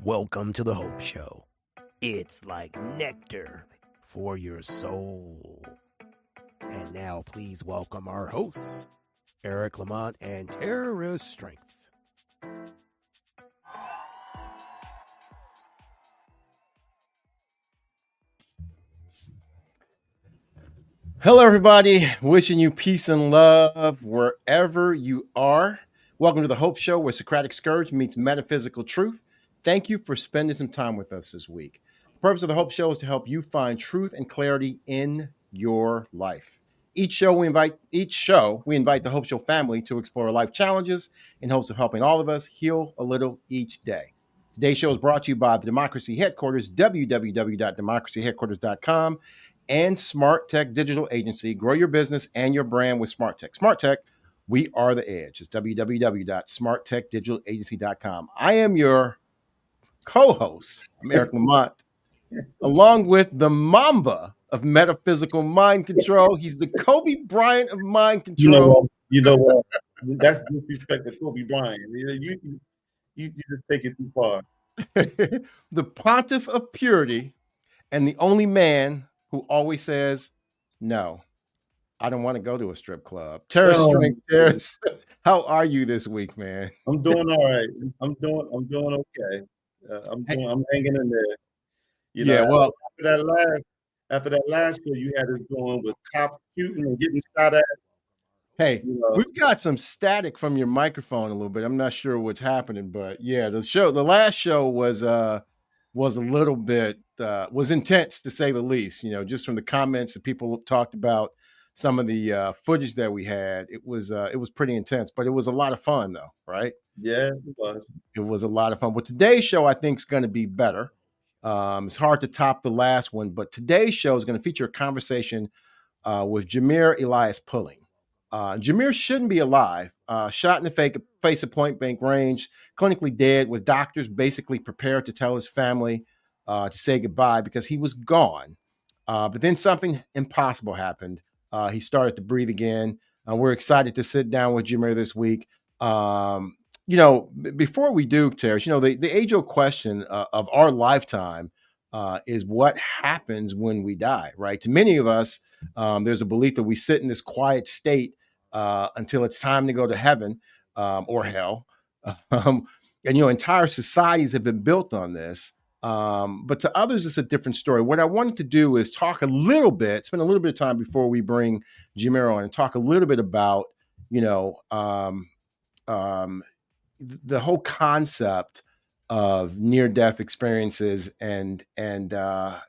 Welcome to the Hope Show. It's like nectar for your soul. And now, please welcome our hosts, Eric Lamont and Terrorist Strength. Hello, everybody. Wishing you peace and love wherever you are. Welcome to the Hope Show, where Socratic Scourge meets metaphysical truth. Thank you for spending some time with us this week. The purpose of the Hope Show is to help you find truth and clarity in your life. Each show we invite the Hope Show family to explore life challenges in hopes of helping all of us heal a little each day. Today's show is brought to you by the Democracy Headquarters, www.democracyheadquarters.com, and Smart Tech Digital Agency. Grow your business and your brand with Smart Tech. Smart Tech, we are the edge. It's www.smarttechdigitalagency.com. I am your co-host, I'm Eric Lamont, along with the Mamba of metaphysical mind control. He's the Kobe Bryant of mind control. You know what? That's disrespect to Kobe Bryant. You just take it too far. The Pontiff of Purity, and the only man who always says, no, I don't want to go to a strip club. Terrence Strength, Terrence, how are you this week, man? I'm doing all right. I'm doing okay. I'm hanging in there. Well, after that last show you had us going with cops shooting and getting shot at. Hey, we've got some static from your microphone a little bit. I'm not sure what's happening, but yeah, the last show was a little bit was intense to say the least. Just from the comments that people talked about some of the footage that we had, it was pretty intense, but it was a lot of fun though, right? Yeah, it was. It was a lot of fun. But today's show, I think, is going to be better. It's hard to top the last one, but today's show is going to feature a conversation with Jamir Elias Pulling. Jamir shouldn't be alive. Shot in the face at point blank range, clinically dead, with doctors basically prepared to tell his family to say goodbye because he was gone. But then something impossible happened. He started to breathe again. We're excited to sit down with Jamir this week. Before we do, Terrence, the age-old question of our lifetime is what happens when we die, right? To many of us, there's a belief that we sit in this quiet state until it's time to go to heaven or hell. Entire societies have been built on this. But to others, it's a different story. What I wanted to do is talk a little bit, spend a little bit of time before we bring Jamir on and talk a little bit about, the whole concept of near-death experiences and kind of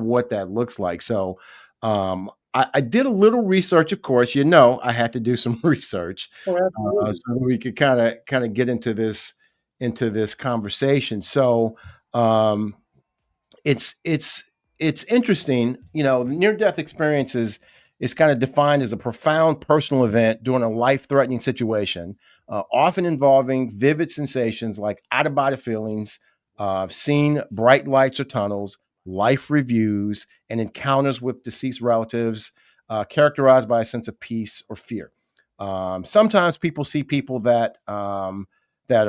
what that looks like. So I did a little research, of course. I had to do some research so we could kind of get into this conversation. So it's interesting. Near-death experiences is kind of defined as a profound personal event during a life-threatening situation, often involving vivid sensations like out-of-body feelings, seeing bright lights or tunnels, life reviews, and encounters with deceased relatives, characterized by a sense of peace or fear. Sometimes people see people that are that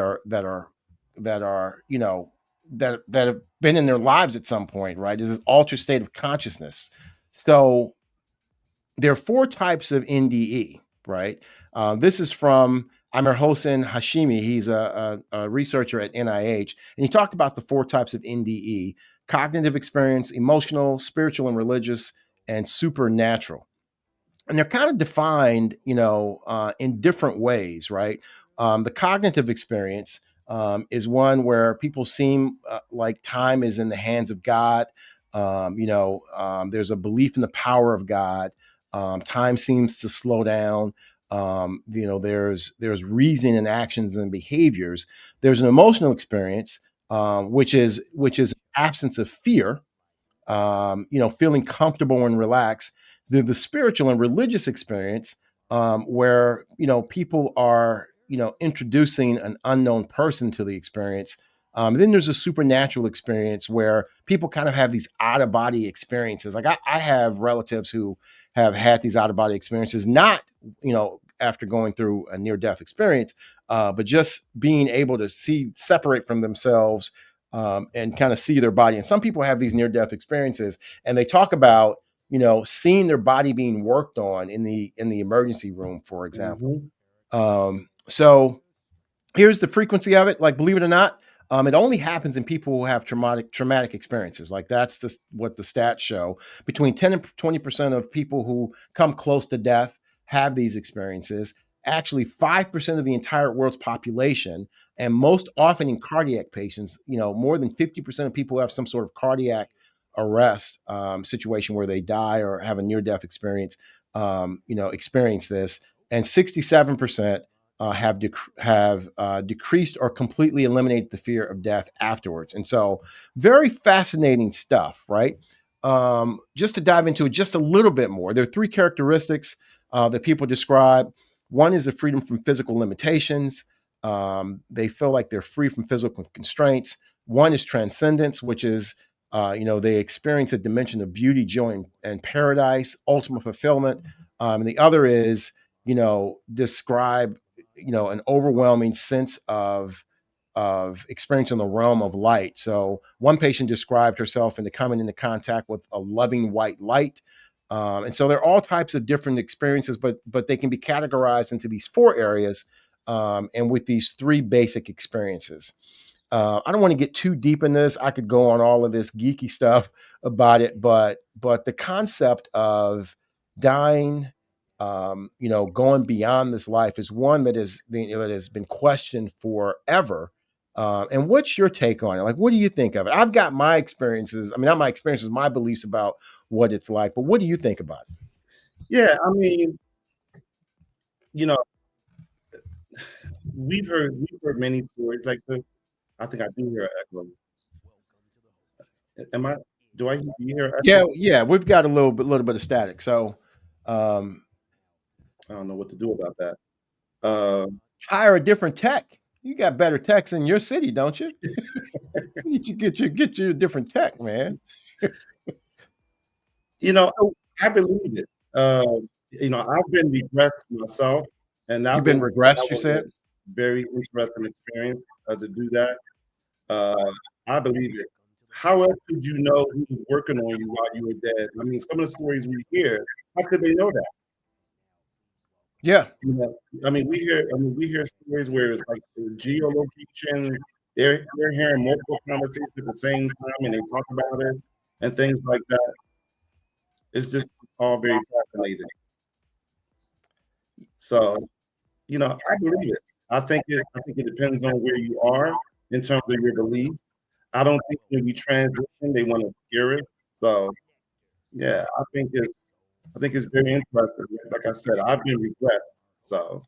have been in their lives at some point, right? It's an altered state of consciousness. So there are four types of NDE, right? This is from Amir Hossein Hashimi. He's a researcher at NIH, and he talked about the four types of NDE: cognitive experience, emotional, spiritual and religious, and supernatural. And they're kind of defined, in different ways, right? The cognitive experience is one where people seem like time is in the hands of God. There's a belief in the power of God. Time seems to slow down. There's reason in actions and behaviors. There's an emotional experience, which is absence of fear. Feeling comfortable and relaxed. The spiritual and religious experience, where people are introducing an unknown person to the experience. Then there's a supernatural experience where people kind of have these out of body experiences. Like I have relatives who have had these out of body experiences, not after going through a near death experience, but just being able to separate from themselves, and kind of see their body. And some people have these near-death experiences, and they talk about, seeing their body being worked on in the emergency room, for example. So here's the frequency of it. Like, believe it or not, it only happens in people who have traumatic experiences. Like, that's what the stats show. Between 10 and 20% of people who come close to death have these experiences. Actually, 5% of the entire world's population, and most often in cardiac patients, more than 50% of people who have some sort of cardiac arrest situation where they die or have a near-death experience, experience this. And 67% have decreased or completely eliminated the fear of death afterwards. And so, very fascinating stuff, right? Just to dive into it just a little bit more, there are three characteristics that people describe. One is the freedom from physical limitations. They feel like they're free from physical constraints. One is transcendence, which is they experience a dimension of beauty, joy, and paradise, ultimate fulfillment. And the other is, describe an overwhelming sense of experience in the realm of light. So one patient described herself into coming into contact with a loving white light. And so there are all types of different experiences, but they can be categorized into these four areas, and with these three basic experiences. I don't want to get too deep in this. I could go on all of this geeky stuff about it, but the concept of dying, going beyond this life is one that has been questioned forever. And what's your take on it? Like, what do you think of it? I've got my experiences. I mean, not my experiences, my beliefs about what it's like. But what do you think about it? Yeah, I mean, we've heard many stories like this. I think I do hear an echo. Do you hear an echo? Yeah, we've got a little bit of static. So, I don't know what to do about that. hire a different tech. You got better techs in your city, don't you? You get you a different tech, man. I believe it. I've been regressed myself, and You've been regressed, you was said? a very interesting experience to do that. I believe it. How else did you know who was working on you while you were dead? I mean, some of the stories we hear, how could they know that? Yeah. I mean, we hear stories where it's like the geolocation. They're hearing multiple conversations at the same time, and they talk about it and things like that. It's just all very fascinating. So, I believe it. I think it depends on where you are in terms of your belief. I don't think when we transition, they want to scare it. So, yeah, I think it's very interesting. Like I said, I've been regressed. So,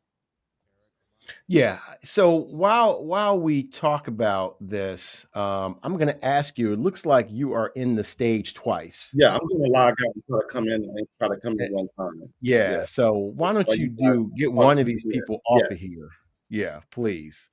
Yeah. So while we talk about this, I'm going to ask you. It looks like you are in the stage twice. yeah, I'm gonna log out and try to come in Eh, one time. Yeah, Yeah. So why don't while you you guys get talk one of to me these here. people Yeah. off of here? Yeah, please.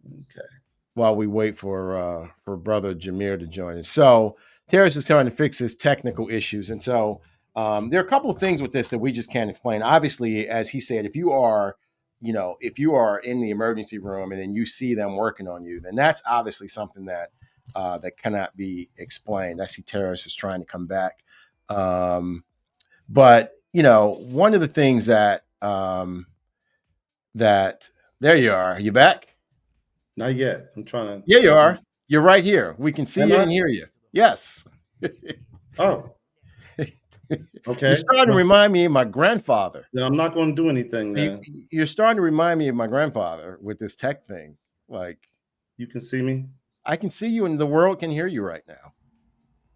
Okay. While we wait for brother Jamir to join us. So Terrence is trying to fix his technical issues, and so there are a couple of things with this that we just can't explain. Obviously, as he said, if you are in the emergency room and then you see them working on you, then that's obviously something that that cannot be explained. I see Terrence is trying to come back, but one of the things that there you are. Are you back? Not yet. I'm trying to. Yeah, you are. You're right here. We can see Am you I? and hear you. Yes. Oh, You're okay. starting to remind me of my grandfather. Then I'm not going to do anything You, then. you're starting to remind me of my grandfather with this tech thing. Like, You can see me. I can see you and the world can hear you right now.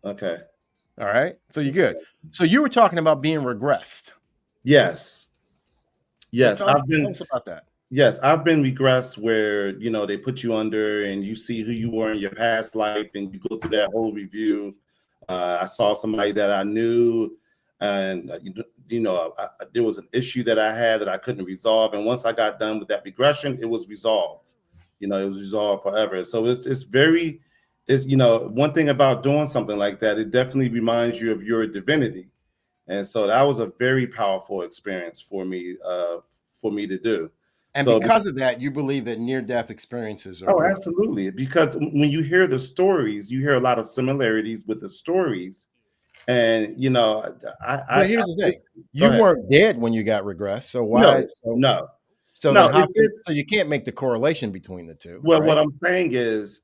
Okay. All right. So you're That's good. good. So you were talking about being regressed. Yes. So Yes. tell us about that. Yes, I've been regressed where, they put you under and you see who you were in your past life and you go through that whole review. I saw somebody that I knew and, there was an issue that I had that I couldn't resolve. And once I got done with that regression, it was resolved. It was resolved forever. So one thing about doing something like that, it definitely reminds you of your divinity. And so that was a very powerful experience for me to do. And So because of that, you believe that near-death experiences are oh, real. absolutely. Because when you hear the stories, you hear a lot of similarities with the stories. And But here's the thing: go you ahead. weren't dead when you got regressed, so No, why? So no, so then no. how can so you can't make the correlation between the two, Well, what right? I'm saying is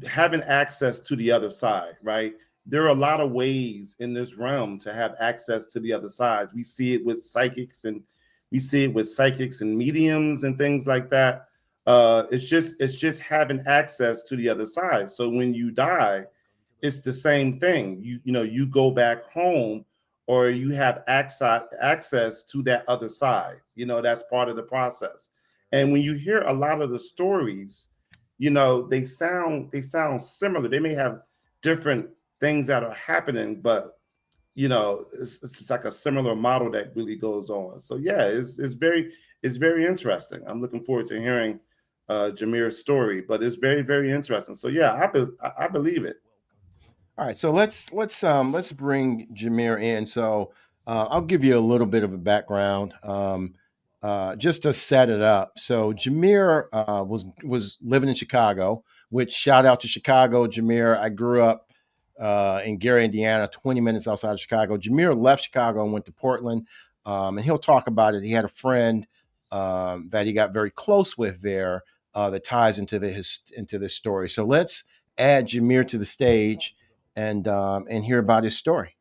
having access to the other side, right? There are a lot of ways in this realm to have access to the other side. We see it with psychics and mediums and things like that. It's just having access to the other side. So when you die, it's the same thing. You go back home or you have access to that other side. That's part of the process. And when you hear a lot of the stories, they sound similar. They may have different things that are happening, but it's like a similar model that really goes on. So yeah, it's very interesting. I'm looking forward to hearing Jamir's story, but it's very, very interesting. So yeah, I believe it. All right, so let's bring Jameer in. So I'll give you a little bit of a background, just to set it up. So Jameer was living in Chicago. Which shout out to Chicago, Jameer. I grew up in Gary, Indiana, 20 minutes outside of Chicago. Jameer left Chicago and went to Portland, and he'll talk about it. He had a friend that he got very close with there that ties into this story. So let's add Jameer to the stage and hear about his story.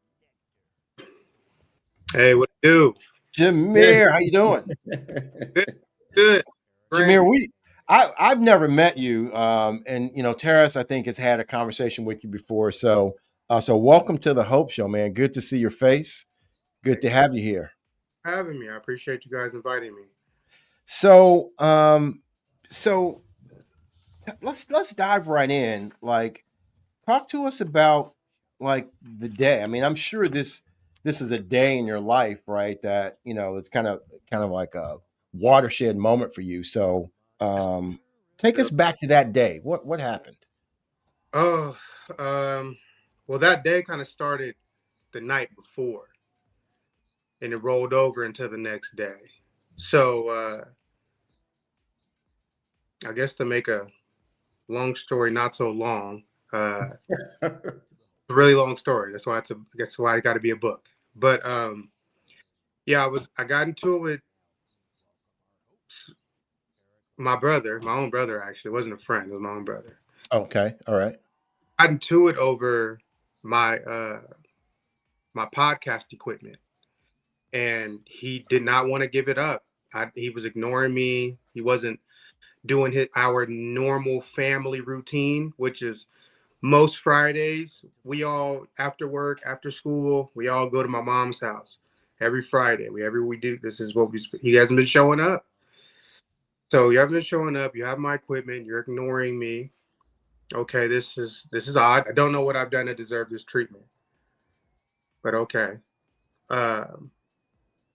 Hey, what do? Jameer, how you doing? Good, good. Great. Jameer, I've never met you, and Terrace I think has had a conversation with you before. So welcome to the Hope Show, man. Good to see your face. Good Thank to you have you here. for having me. I appreciate you guys inviting me. So so let's dive right in. Like, talk to us about like the day. I mean, I'm sure this is a day in your life, right? That it's kind of like a watershed moment for you. So take Yep. us back to that day. What happened? Oh, well, that day kind of started the night before, and it rolled over into the next day. So, I guess to make a long story not so long, a really long story. That's why I guess why it got to be a book. But yeah, I got into it with my brother, my own brother actually. It wasn't a friend. It was my own brother. Okay, all right. Got into it over my my podcast equipment, and he did not want to give it up. He was ignoring me. He wasn't doing our normal family routine, which is most Fridays we all after work, after school, we all go to my mom's house every Friday. We do. This is what he hasn't been showing up. So you haven't been showing up. You have my equipment. You're ignoring me. Okay, this is odd. I don't know what I've done to deserve this treatment, but okay. Um,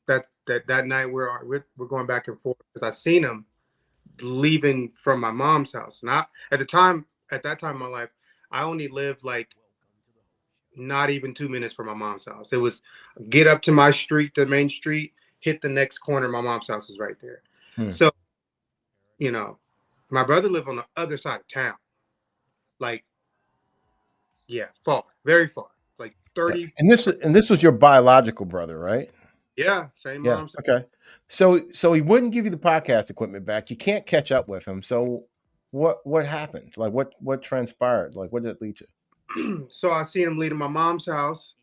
that night we're going back and forth because I seen him leaving from my mom's house. Not at that time in my life, I only lived like not even 2 minutes from my mom's house. It was get up to my street, the main street, hit the next corner. My mom's house is right there. Hmm. So you know, my brother lived on the other side of town. Like yeah, far, very far, like Yeah. 30. And this was your biological brother, right? Yeah, same Yeah. mom's. Okay. So he wouldn't give you the podcast equipment back. You can't catch up with him. So what happened? Like what transpired? Like what did it lead to? So I seen him leaving my mom's house.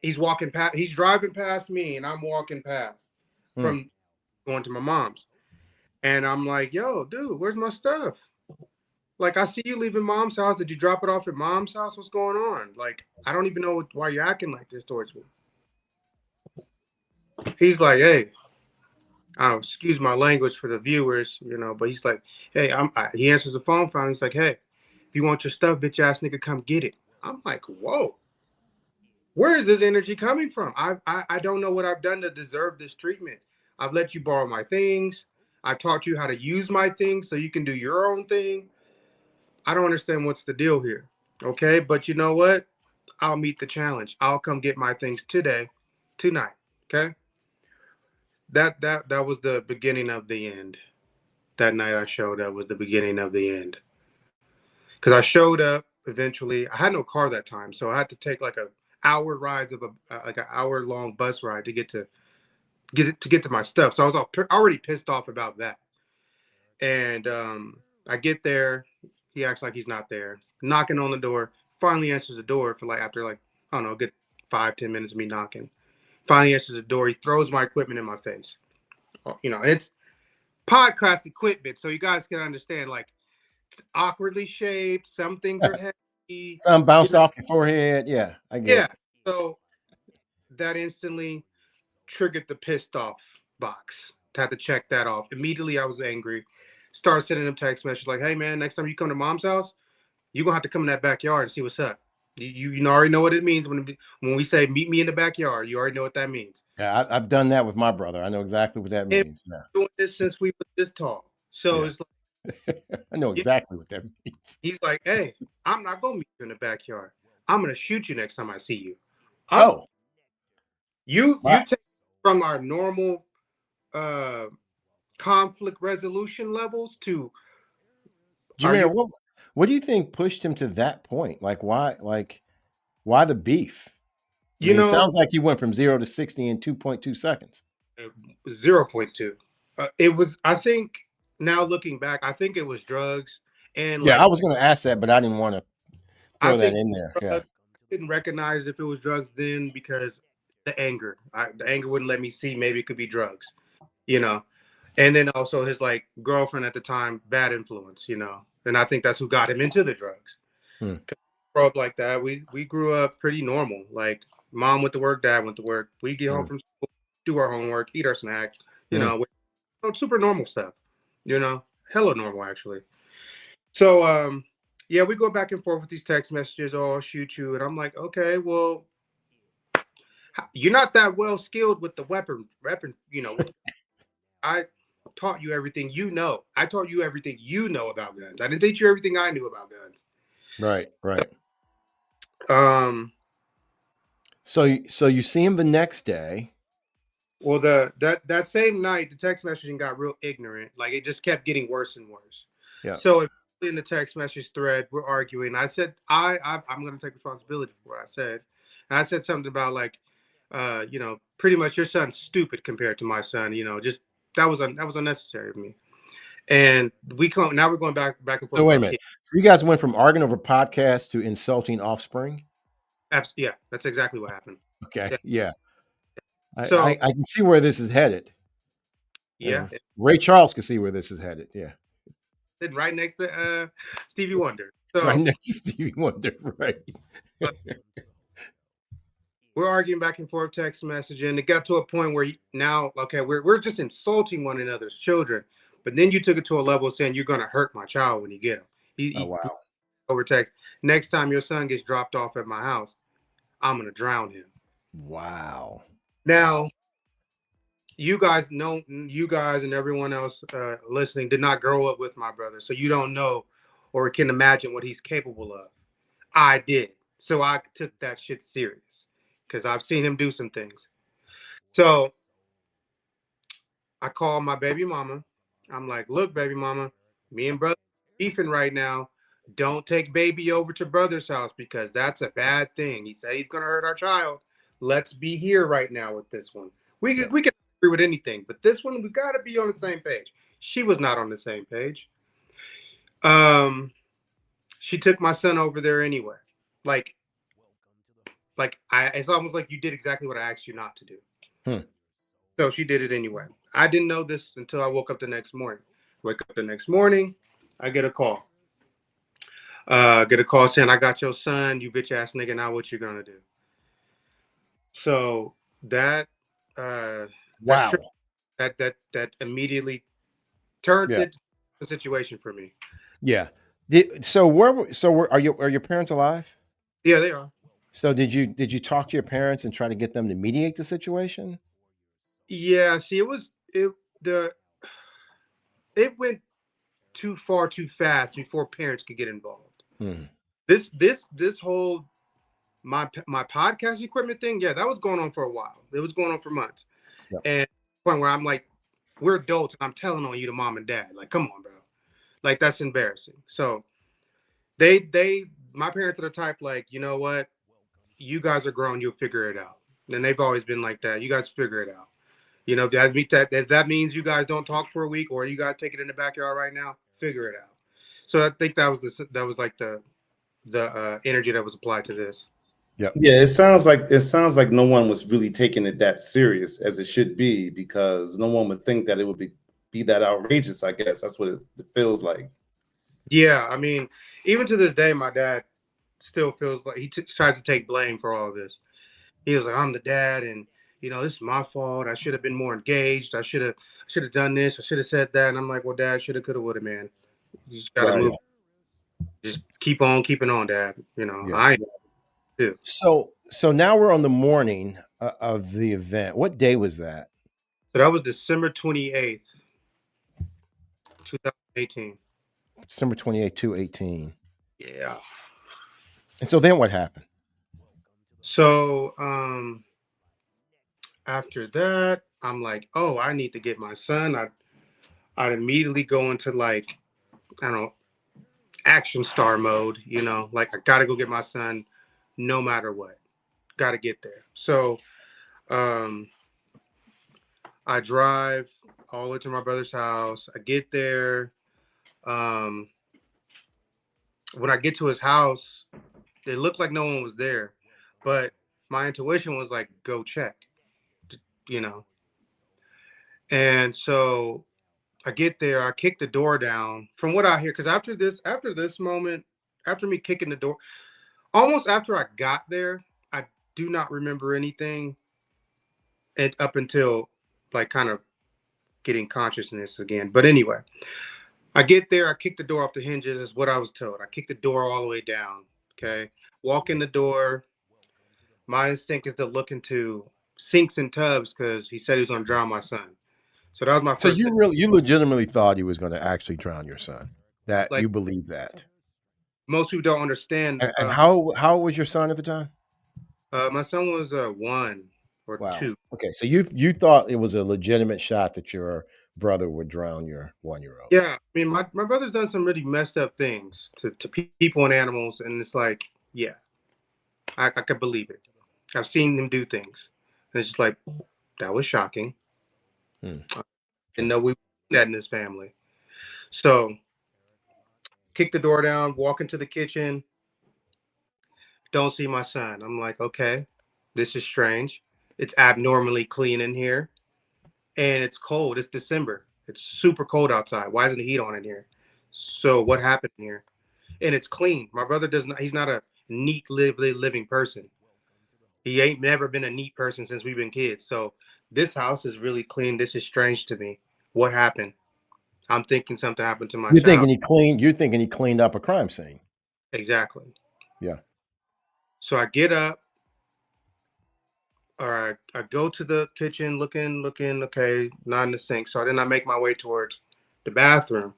He's walking past. He's driving past me, and I'm walking past Hmm. from going to my mom's. And I'm like, "Yo, dude, where's my stuff? Like, I see you leaving mom's house. Did you drop it off at mom's house? What's going on? Like, I don't even know why you're acting like this towards me." He's like, "Hey, excuse my language for the viewers, but he's like, hey, he answers the phone. He's like, hey, if you want your stuff, bitch ass nigga, come get it." I'm like, whoa. Where is this energy coming from? I don't know what I've done to deserve this treatment. I've let you borrow my things. I taught you how to use my things so you can do your own thing. I don't understand what's the deal here. Okay, but you know what? I'll meet the challenge. I'll come get my things tonight. Okay. that was the beginning of the end. That night I showed up was the beginning of the end. Because I showed up eventually. I had no car that time, so I had to take like a hour rides of like an hour long bus ride to get to my stuff. So I was already pissed off about that. And I get there. He acts like he's not there. Knocking on the door. Finally answers the door for like after like I don't know, a good 5-10 minutes of me knocking. Finally answers the door. He throws my equipment in my face. It's podcast equipment, so you guys can understand. Like it's awkwardly shaped. Some things are heavy. Some bounced off your forehead. Yeah, I get Yeah. it. So that instantly triggered the pissed off box. Had to check that off. Immediately, I was angry. Started sending them text messages like, "Hey man, next time you come to mom's house, you're gonna have to come in that backyard and see what's up. You already know what it means when we say meet me in the backyard. You already know what that means. Yeah, I've done that with my brother. I know exactly what that And means. Yeah, doing this since we were this tall. So yeah. it's like, I know yeah, exactly what that means. he's like, hey, I'm not gonna meet you in the backyard. I'm gonna shoot you next time I see you. Oh, You wow. take from our normal conflict resolution levels to Jamir, what do you think pushed him to that point? Like, why the beef? I you mean, it know sounds like you went from 0 to 60 in 2.2 seconds. 0.2. It was. I think now looking back, I think it was drugs and Yeah, like I was going to ask that, but I didn't want to I throw that think in there. Yeah. drugs, didn't recognize if it was drugs then because the anger. The anger wouldn't let me see. Maybe it could be drugs. You know. And then also his like girlfriend at the time, bad influence. And I think that's who got him into the drugs. Hmm. Grow up like that. We grew up pretty normal. Like mom went to work, dad went to work. We get home from school, do our homework, eat our snacks. Super normal stuff. Hella normal actually. So yeah, we go back and forth with these text messages. Oh, I'll shoot you, and I'm like, okay, well, you're not that well skilled with the weapon. I taught you everything you know. I taught you everything you know about guns. I didn't teach you everything I knew about guns. Right. Um. So you see him the next day. Well, that same night, the text messaging got real ignorant. Like it just kept getting worse and worse. Yeah. So in the text message thread, we're arguing. I said, I'm going to take responsibility for what I said. And I said something about like, pretty much your son's stupid compared to my son. Just that was unnecessary of me. And now we're going back and forth. So wait a minute. So you guys went from arguing over podcasts to insulting offspring? Yeah, that's exactly what happened. Okay. Yeah. So I can see where this is headed. yeah, Ray Charles can see where this is headed. Yeah. sitting right next to Stevie Wonder. So Right next to Stevie Wonder, right? We're arguing back and forth, text messaging. It got to a point where now, okay, we're just insulting one another's children. But then you took it to a level saying you're going to hurt my child when you get him. Oh, wow. Over text. Next time your son gets dropped off at my house, I'm going to drown him. Wow. Now, you guys and everyone else listening did not grow up with my brother. So you don't know or can imagine what he's capable of. I did. So I took that shit serious because I've seen him do some things. So I called my baby mama. I'm like, look, baby mama, me and brother beefing right now. Don't take baby over to brother's house because that's a bad thing. He said he's going to hurt our child. Let's be here right now with this one. We can agree with anything, but this one, we got to be on the same page. She was not on the same page. She took my son over there anyway. It's almost like you did exactly what I asked you not to do. So she did it anyway. I didn't know this until I woke up the next morning. Wake up the next morning, I get a call. Saying, I got your son, you bitch ass nigga, now what you gonna do? So that wow. That immediately turned the situation for me. Yeah. Are your parents alive? Yeah, they are. So did you talk to your parents and try to get them to mediate the situation? Yeah, see, it went too far too fast before parents could get involved. This whole my podcast equipment thing, yeah, that was going on for a while. It was going on for months. Yep. And point where I'm like, we're adults and I'm telling on you to mom and dad. Like, come on, bro. Like, that's embarrassing. So my parents are the type, like, you know what? You guys are grown, you'll figure it out. And they've always been like that. You guys figure it out. You know, if that means you guys don't talk for a week, or you guys take it in the backyard right now, figure it out. So I think that was like the energy that was applied to this. Yep. Yeah, it sounds like no one was really taking it that serious as it should be, because no one would think that it would be that outrageous. I guess that's what it feels like. Yeah, I mean, even to this day, my dad still feels like he tries to take blame for all of this. He was like, I'm the dad, and you know, this is my fault. I should have been more engaged. I should have done this. I should have said that. And I'm like, well, dad, shoulda, coulda, woulda, man. You just gotta Right. move. Just keep on keeping on, dad. You know, Yeah. I do. So now we're on the morning of the event. What day was that? So that was December 28th, 2018. December 28, 2/18. Yeah. And so then what happened? So after that, I'm like, oh, I need to get my son. I'd immediately go into, like, I don't know, action star mode, you know, like I gotta go get my son no matter what. Gotta get there. So I drive all the way to my brother's house. I get there. When I get to his house, it looked like no one was there, but my intuition was like, go check, you know. And so I get there, I kick the door down. From what I hear, because after this moment, after me kicking the door, almost after I got there, I do not remember anything, and up until, like, kind of getting consciousness again. But anyway, I get there, I kick the door off the hinges, is what I was told. I kick the door all the way down. Okay. Walk in the door. My instinct is to look into sinks and tubs because he said he was going to drown my son. So that was my So first thing. you legitimately thought he was going to actually drown your son. That Like, you believe that. most people don't understand. And how old was your son at the time? My son was 1 or Wow. 2. Okay, so you thought it was a legitimate shot that your brother would drown your 1-year-old. Yeah. I mean, my brother's done some really messed up things to people and animals. And it's like, yeah, I could believe it. I've seen him do things. And it's just like, that was shocking. Hmm. And no, we that in this family. So kick the door down, walk into the kitchen, don't see my son. I'm like, okay, this is strange. It's abnormally clean in here. And it's cold. It's December. It's super cold outside. Why isn't the heat on in here? So what happened here? And it's clean. My brother he's not a neat living person. He ain't never been a neat person since we've been kids. So this house is really clean. This is strange to me. What happened? I'm thinking something happened to my You're child. thinking he cleaned up a crime scene. Exactly. Yeah. So I get up, or I go to the kitchen, looking, okay, not in the sink. So then I make my way towards the bathroom.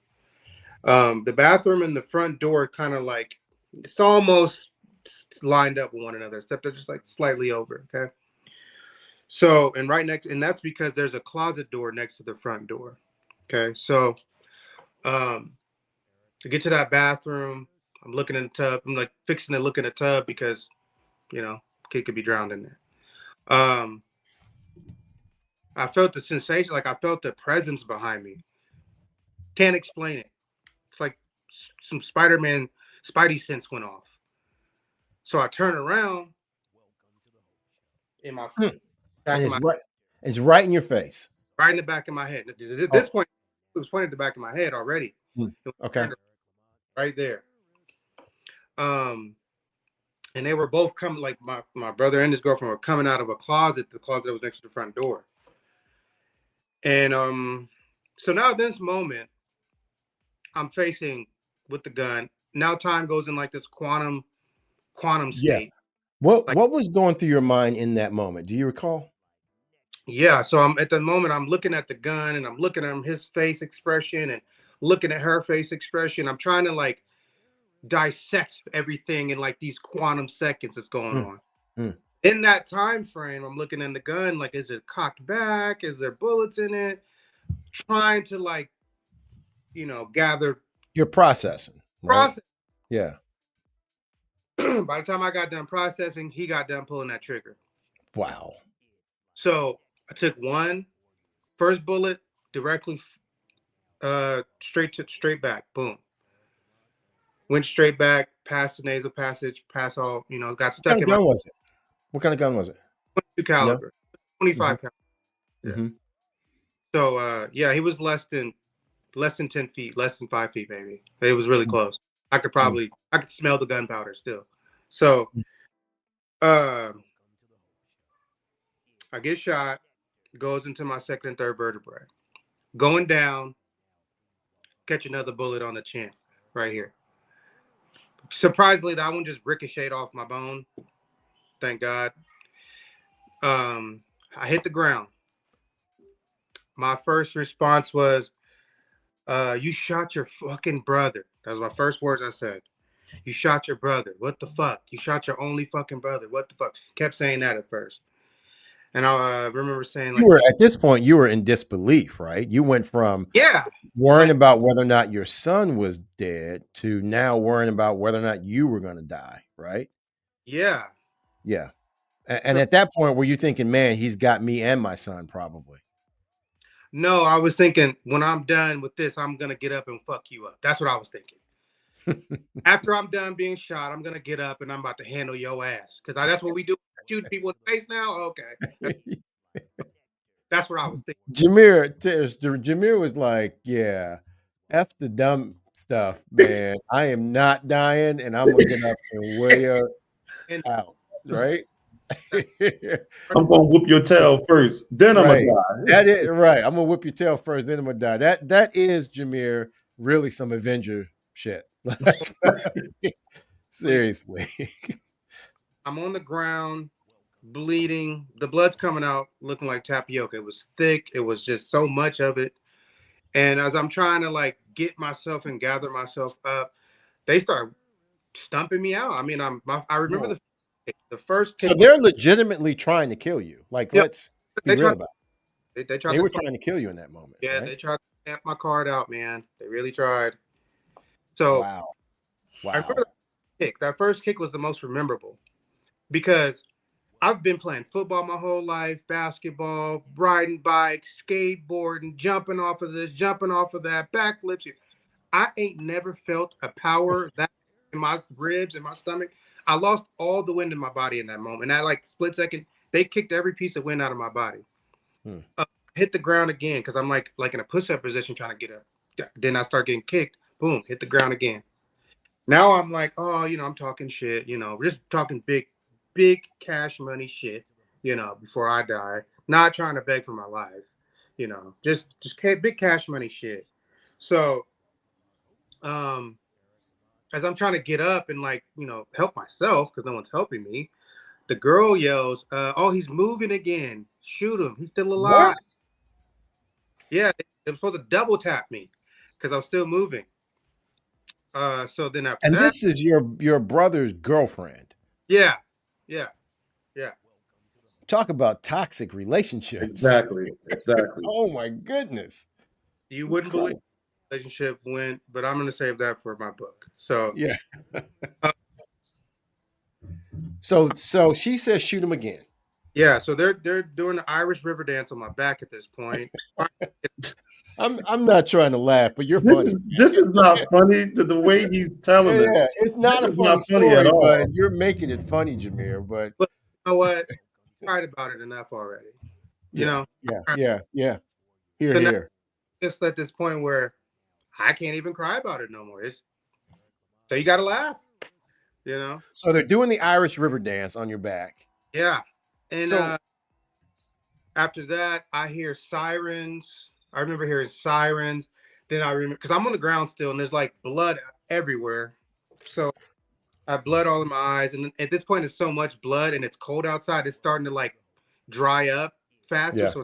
The bathroom and the front door kind of like, it's almost lined up with one another, except they're just like slightly over. Okay. So, and right next, and that's because there's a closet door next to the front door. Okay. So, to get to that bathroom, I'm looking in the tub. I'm like fixing to look in the tub because, you know, kid could be drowned in there. I felt the sensation, like I felt the presence behind me. Can't explain it. It's like some Spider-Man Spidey sense went off. So I turn around in my back And of my it's right in your face. right in the back of my head. At this Oh. point, it was pointed at the back of my head already. Okay. Right there. And they were both coming, like my brother and his girlfriend were coming out of a closet, the closet that was next to the front door. And so now at this moment, I'm facing with the gun. Now time goes in like this quantum state. What was going through your mind in that moment? Do you recall? Yeah. So I'm at the moment I'm looking at the gun and I'm looking at his face expression and looking at her face expression. I'm trying to like dissect everything in like these quantum seconds that's going on. in that time frame, I'm looking in the gun, like, is it cocked back? Is there bullets in it? Trying to, like, gather You're processing, right? process. Yeah. By the time I got done processing, he got done pulling that trigger. Wow. So I took first bullet directly straight back. Boom. Went straight back, past the nasal passage, past all, got What stuck kind of in my gun was it? What kind of gun was it? 22 caliber, 25 caliber. Yeah. Mm-hmm. So yeah, he was less than 10 feet, less than 5 feet, maybe. It was really close. I could smell the gunpowder still. So I get shot, goes into my second and third vertebrae. Going down, catch another bullet on the chin, right here. Surprisingly, that one just ricocheted off my bone. Thank God. I hit the ground. My first response was, you shot your fucking brother. That was my first words I said. You shot your brother. What the fuck? You shot your only fucking brother. What the fuck? Kept saying that at first. And I remember saying, like, At this point, you were in disbelief, right? You went from yeah, worrying about whether or not your son was dead to now worrying about whether or not you were going to die, right? yeah. Yeah. And at that point, were you thinking, man, he's got me and my son probably? No, I was thinking, when I'm done with this, I'm going to get up and fuck you up. That's what I was thinking. After I'm done being shot, I'm going to get up and I'm about to handle your ass. Because that's what we do. Shoot people in the face now? Okay. That's what I was thinking. Jamir was like, yeah, F the dumb stuff, man. I am not dying and I'm going to get up and wear And out, right? I'm gonna whoop your tail first, then I'm Right. gonna die. That is right. I'm gonna whip your tail first, then I'm gonna die. That is, Jamir, really some Avenger shit. Seriously. I'm on the ground, bleeding. The blood's coming out looking like tapioca. It was thick. It was just so much of it. And as I'm trying to, like, get myself and gather myself up, they start stumping me out. I mean, I remember the first So kick. they're legitimately trying to kill you. Like, Yeah, let's be real about it. they tried They to were trying to kill you in that moment, yeah, right? they tried to stamp my card out, man. They really tried. So Wow. I remember that first kick was the most memorable because I've been playing football my whole life, basketball, riding bikes, skateboarding, jumping off of this, jumping off of that, backflips. I ain't never felt a power that in my ribs and my stomach. I lost all the wind in my body in that moment. That, like, split second, they kicked every piece of wind out of my body. Hit the ground again because I'm like in a push-up position trying to get up. Then I start getting kicked. Boom, hit the ground again. Now I'm like, oh, I'm talking shit, just talking big cash money shit, before I die. Not trying to beg for my life, just big cash money shit. So, as I'm trying to get up and, like, help myself because no one's helping me, the girl yells, "Oh, he's moving again! Shoot him! He's still alive!" What? Yeah, they were supposed to double tap me because I was still moving. So then after And that, this is your brother's girlfriend. yeah. Talk about toxic relationships. Exactly. Oh my goodness. You wouldn't believe the relationship went, but I'm going to save that for my book. So yeah. So she says shoot him again. Yeah, so they're doing the Irish River dance on my back at this point. I'm not trying to laugh, but you're funny. This is not funny. The way he's telling it. Yeah, it's not a funny story, at all. but you're making it funny, Jamir. But you know what? I cried about it enough already. yeah. Here, So here. Just at this point where I can't even cry about it no more. So you got to laugh, So they're doing the Irish River dance on your back. Yeah, and So after that, I hear sirens. I remember hearing sirens. Then I remember because I'm on the ground still, and there's, like, blood everywhere. So I have blood all in my eyes, and at this point, it's so much blood, and it's cold outside. It's starting to, like, dry up faster. Yeah. So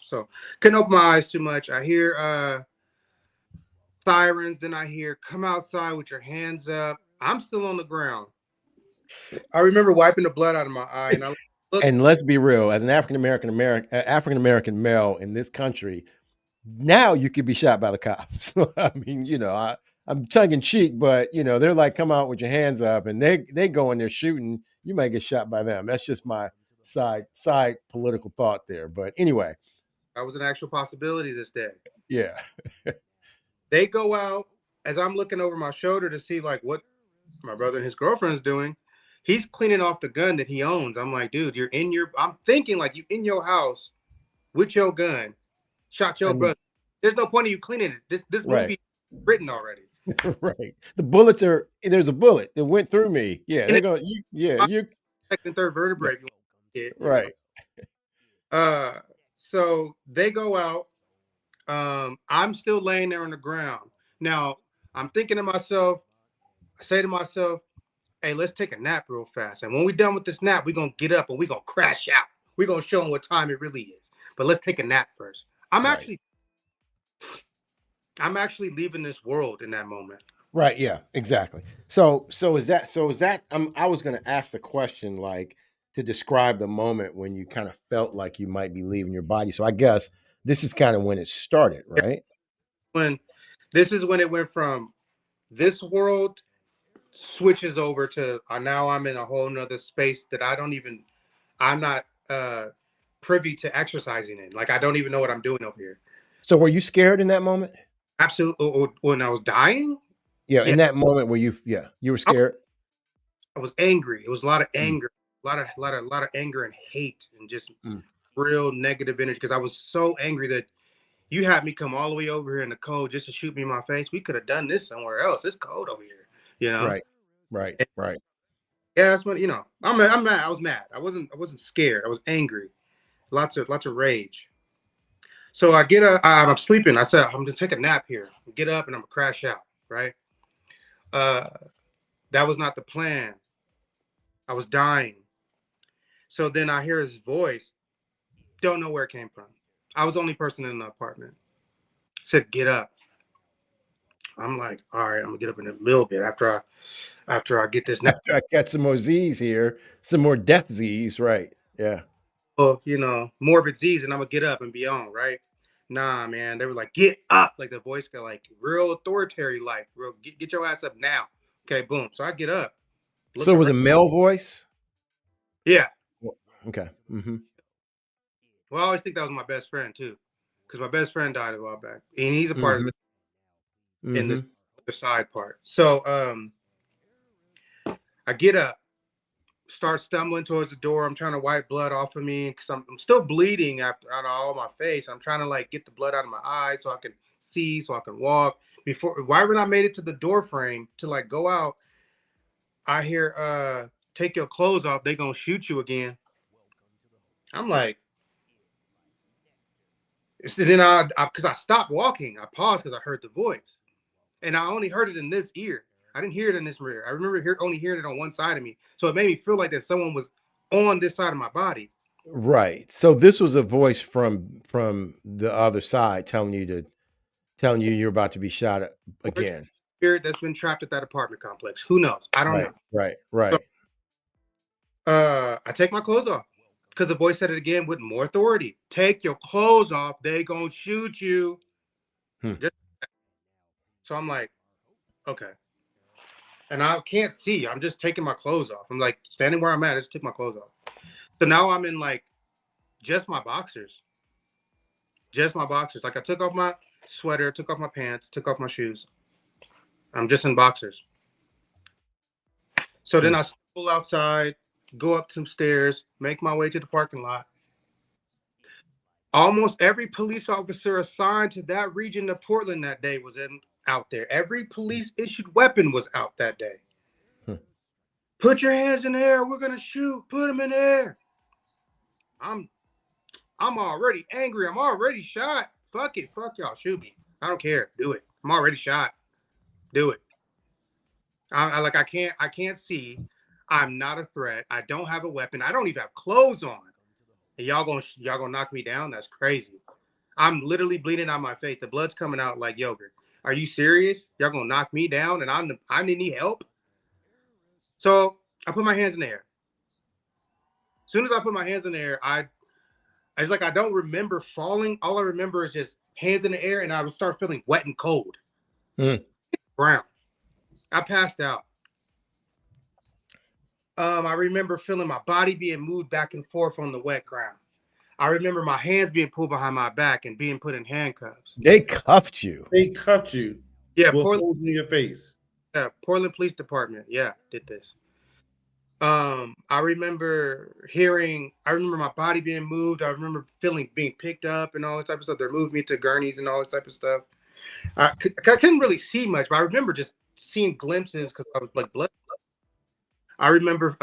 so couldn't open my eyes too much. I hear sirens. Then I hear come outside with your hands up. I'm still on the ground. I remember wiping the blood out of my eye, and I looked. And let's be real, as an African American male in this country, now you could be shot by the cops. I mean, I'm tongue in cheek, but they're like, come out with your hands up, and they go in there shooting. You might get shot by them. That's just my side political thought there. But anyway, That was an actual possibility this day. yeah. They go out as I'm looking over my shoulder to see like what my brother and his girlfriend's doing. He's cleaning off the gun that he owns. I'm like, dude, I'm thinking like you in your house with your gun, shot your brother. There's no point in you cleaning it. This Right. movie is written already. Right. There's a bullet that went through me. Yeah. They're going, you Second and third vertebrae. right. So they go out. I'm still laying there on the ground. Now I'm thinking to myself, I say to myself, hey, let's take a nap real fast. And when we're done with this nap, we're going to get up and we're going to crash out. We're going to show them what time it really is. But let's take a nap first. I'm actually leaving this world in that moment. Right. Yeah, exactly. So is that, I was going to ask the question, like, to describe the moment when you kind of felt like you might be leaving your body. So I guess this is kind of when it started, right? This is when it went from this world switches over to now I'm in a whole nother space that I'm not privy to exercising in. Like, I don't even know what I'm doing over here. So were you scared in that moment? Absolutely. When I was dying? Yeah. In that moment where you were scared? I was angry. It was a lot of anger, a lot of anger and hate and just real negative energy. Because I was so angry that you had me come all the way over here in the cold just to shoot me in my face. We could have done this somewhere else. It's cold over here, Right. Yeah, that's when I'm mad. I was mad. I wasn't scared. I was angry. Lots of rage. So I get up. I'm sleeping. I said I'm gonna take a nap here. Get up and I'm gonna crash out. Right. That was not the plan. I was dying. So then I hear his voice. Don't know where it came from. I was the only person in the apartment. Said, get up. I'm like, all right, I'm gonna get up in a little bit after I get this. After I got some more Z's here, some more death Z's, right? Yeah. Well, morbid Z's, and I'm gonna get up and be on, right? Nah, man. They were like, get up. Like the voice got like real authoritarian, like, real get your ass up now. Okay, boom. So I get up. So it was a male voice? Yeah. Okay. Mm-hmm. Well, I always think that was my best friend too, because my best friend died a while back, and he's a part of this in this other side part. So I get up, start stumbling towards the door. I'm trying to wipe blood off of me because I'm still bleeding out of all my face. I'm trying to like get the blood out of my eyes so I can see, so I can walk. Right when I made it to the door frame to like go out, I hear take your clothes off, they gonna shoot you again. I'm like, so then because I stopped walking, I paused because I heard the voice, and I only heard it in this ear. I didn't hear it in this ear. I remember only hearing it on one side of me, so it made me feel like that someone was on this side of my body. Right. So this was a voice from the other side telling you you're about to be shot at again. Spirit that's been trapped at that apartment complex. Who knows? I don't know. Right. So, I take my clothes off because the voice said it again with more authority. Take your clothes off. They gonna shoot you. So I'm like, okay. And I can't see. I'm just taking my clothes off. I'm like standing where I'm at. I just took my clothes off. So now I'm in like just my boxers. Like I took off my sweater, took off my pants, took off my shoes. I'm just in boxers. So then I pull outside, go up some stairs, make my way to the parking lot. Almost every police officer assigned to that region of Portland that day was out there. Every police issued weapon was out that day. Put your hands in the air. We're gonna shoot. Put them in the air. I'm already angry. I'm already shot. Fuck it. Fuck y'all. Shoot me. I don't care. Do it. I'm already shot. Do it. I can't see. I'm not a threat. I don't have a weapon. I don't even have clothes on. And y'all gonna knock me down? That's crazy. I'm literally bleeding out my face. The blood's coming out like yogurt. Are you serious? Y'all gonna knock me down and I didn't need help? So I put my hands in the air. As soon as I put my hands in the air, it's like I don't remember falling. All I remember is just hands in the air, and I would start feeling wet and cold. Brown. I passed out. I remember feeling my body being moved back and forth on the wet ground. I remember my hands being pulled behind my back and being put in handcuffs. They cuffed you. They cuffed you. Yeah, with holes in your face. Yeah, Portland Police Department. Yeah, did this. I remember my body being moved. I remember feeling being picked up and all that type of stuff. They moved me to gurneys and all that type of stuff. I couldn't really see much, but I remember just seeing glimpses because I was like blood. I remember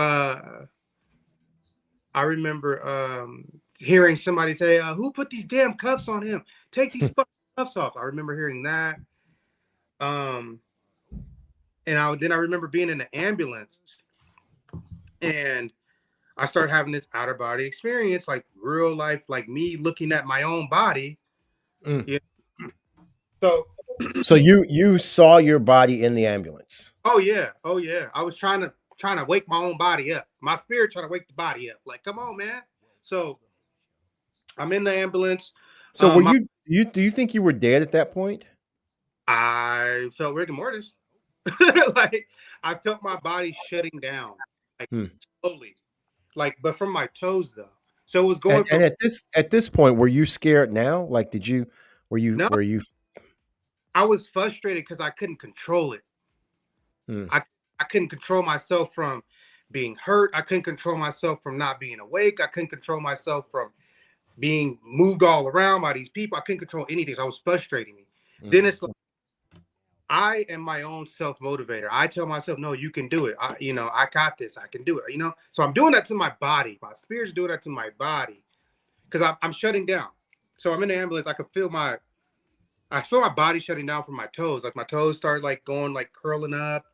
hearing somebody say, "Who put these damn cuffs on him? Take these fucking cuffs off." I remember hearing that. And I remember being in the ambulance, and I started having this out of body experience, like real life, like me looking at my own body. Yeah. So you saw your body in the ambulance. Oh yeah. I was trying to wake my own body up. My spirit trying to wake the body up. Like, come on, man. So I'm in the ambulance. So were do you think you were dead at that point? I felt rigor mortis. Like I felt my body shutting down, like slowly. Like, but from my toes though. So it was going. And at this point, were you scared now? Like, were you? I was frustrated because I couldn't control it. I couldn't control myself from being hurt. I couldn't control myself from not being awake. I couldn't control myself from being moved all around by these people. I couldn't control anything. So I was frustrating me. Then it's like, I am my own self-motivator. I tell myself, no, you can do it. I got this. I can do it. So I'm doing that to my body. My spirit's doing that to my body because I'm shutting down. So I'm in the ambulance. I feel my body shutting down from my toes. Like my toes start like going, like curling up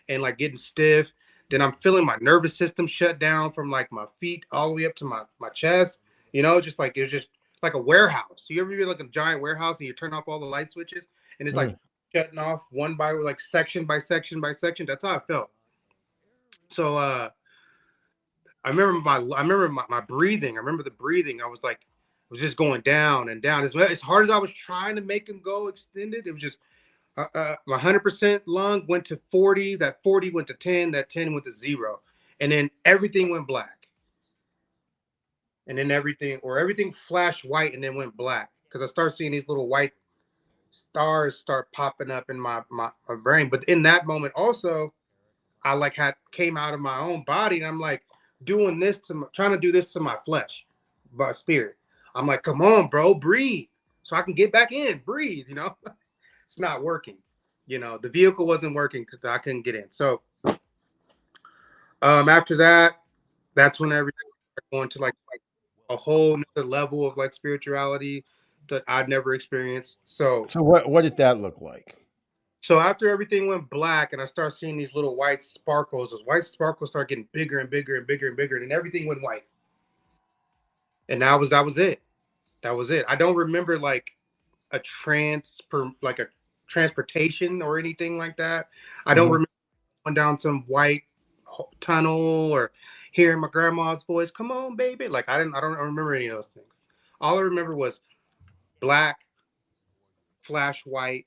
and like getting stiff. Then I'm feeling my nervous system shut down from like my feet all the way up to my chest. Just like, it's just like a warehouse. You ever be like a giant warehouse and you turn off all the light switches and it's like shutting off one by like section by section by section. That's how I felt. So I remember my breathing. I remember the breathing. I was just going down and down. As hard as I was trying to make him go extended, it was just my 100% lung went to 40. That 40 went to 10. That 10 went to 0. And then everything went black. And then everything flashed white and then went black. Because I started seeing these little white stars start popping up in my brain. But in that moment also, I like came out of my own body and I'm like doing this trying to do this to my flesh, my spirit. I'm like, come on, bro, breathe so I can get back in, breathe, It's not working. The vehicle wasn't working because I couldn't get in. So after that, that's when everything started going to like a whole nother level of like spirituality that I'd never experienced. So what did that look like? So after everything went black and I started seeing these little white sparkles, those white sparkles started getting bigger and bigger and bigger and bigger, and everything went white. And that was it. That was it. I don't remember like a transportation or anything like that. I don't remember going down some white tunnel or hearing my grandma's voice, "Come on, baby." Like I don't remember any of those things. All I remember was black, flash white,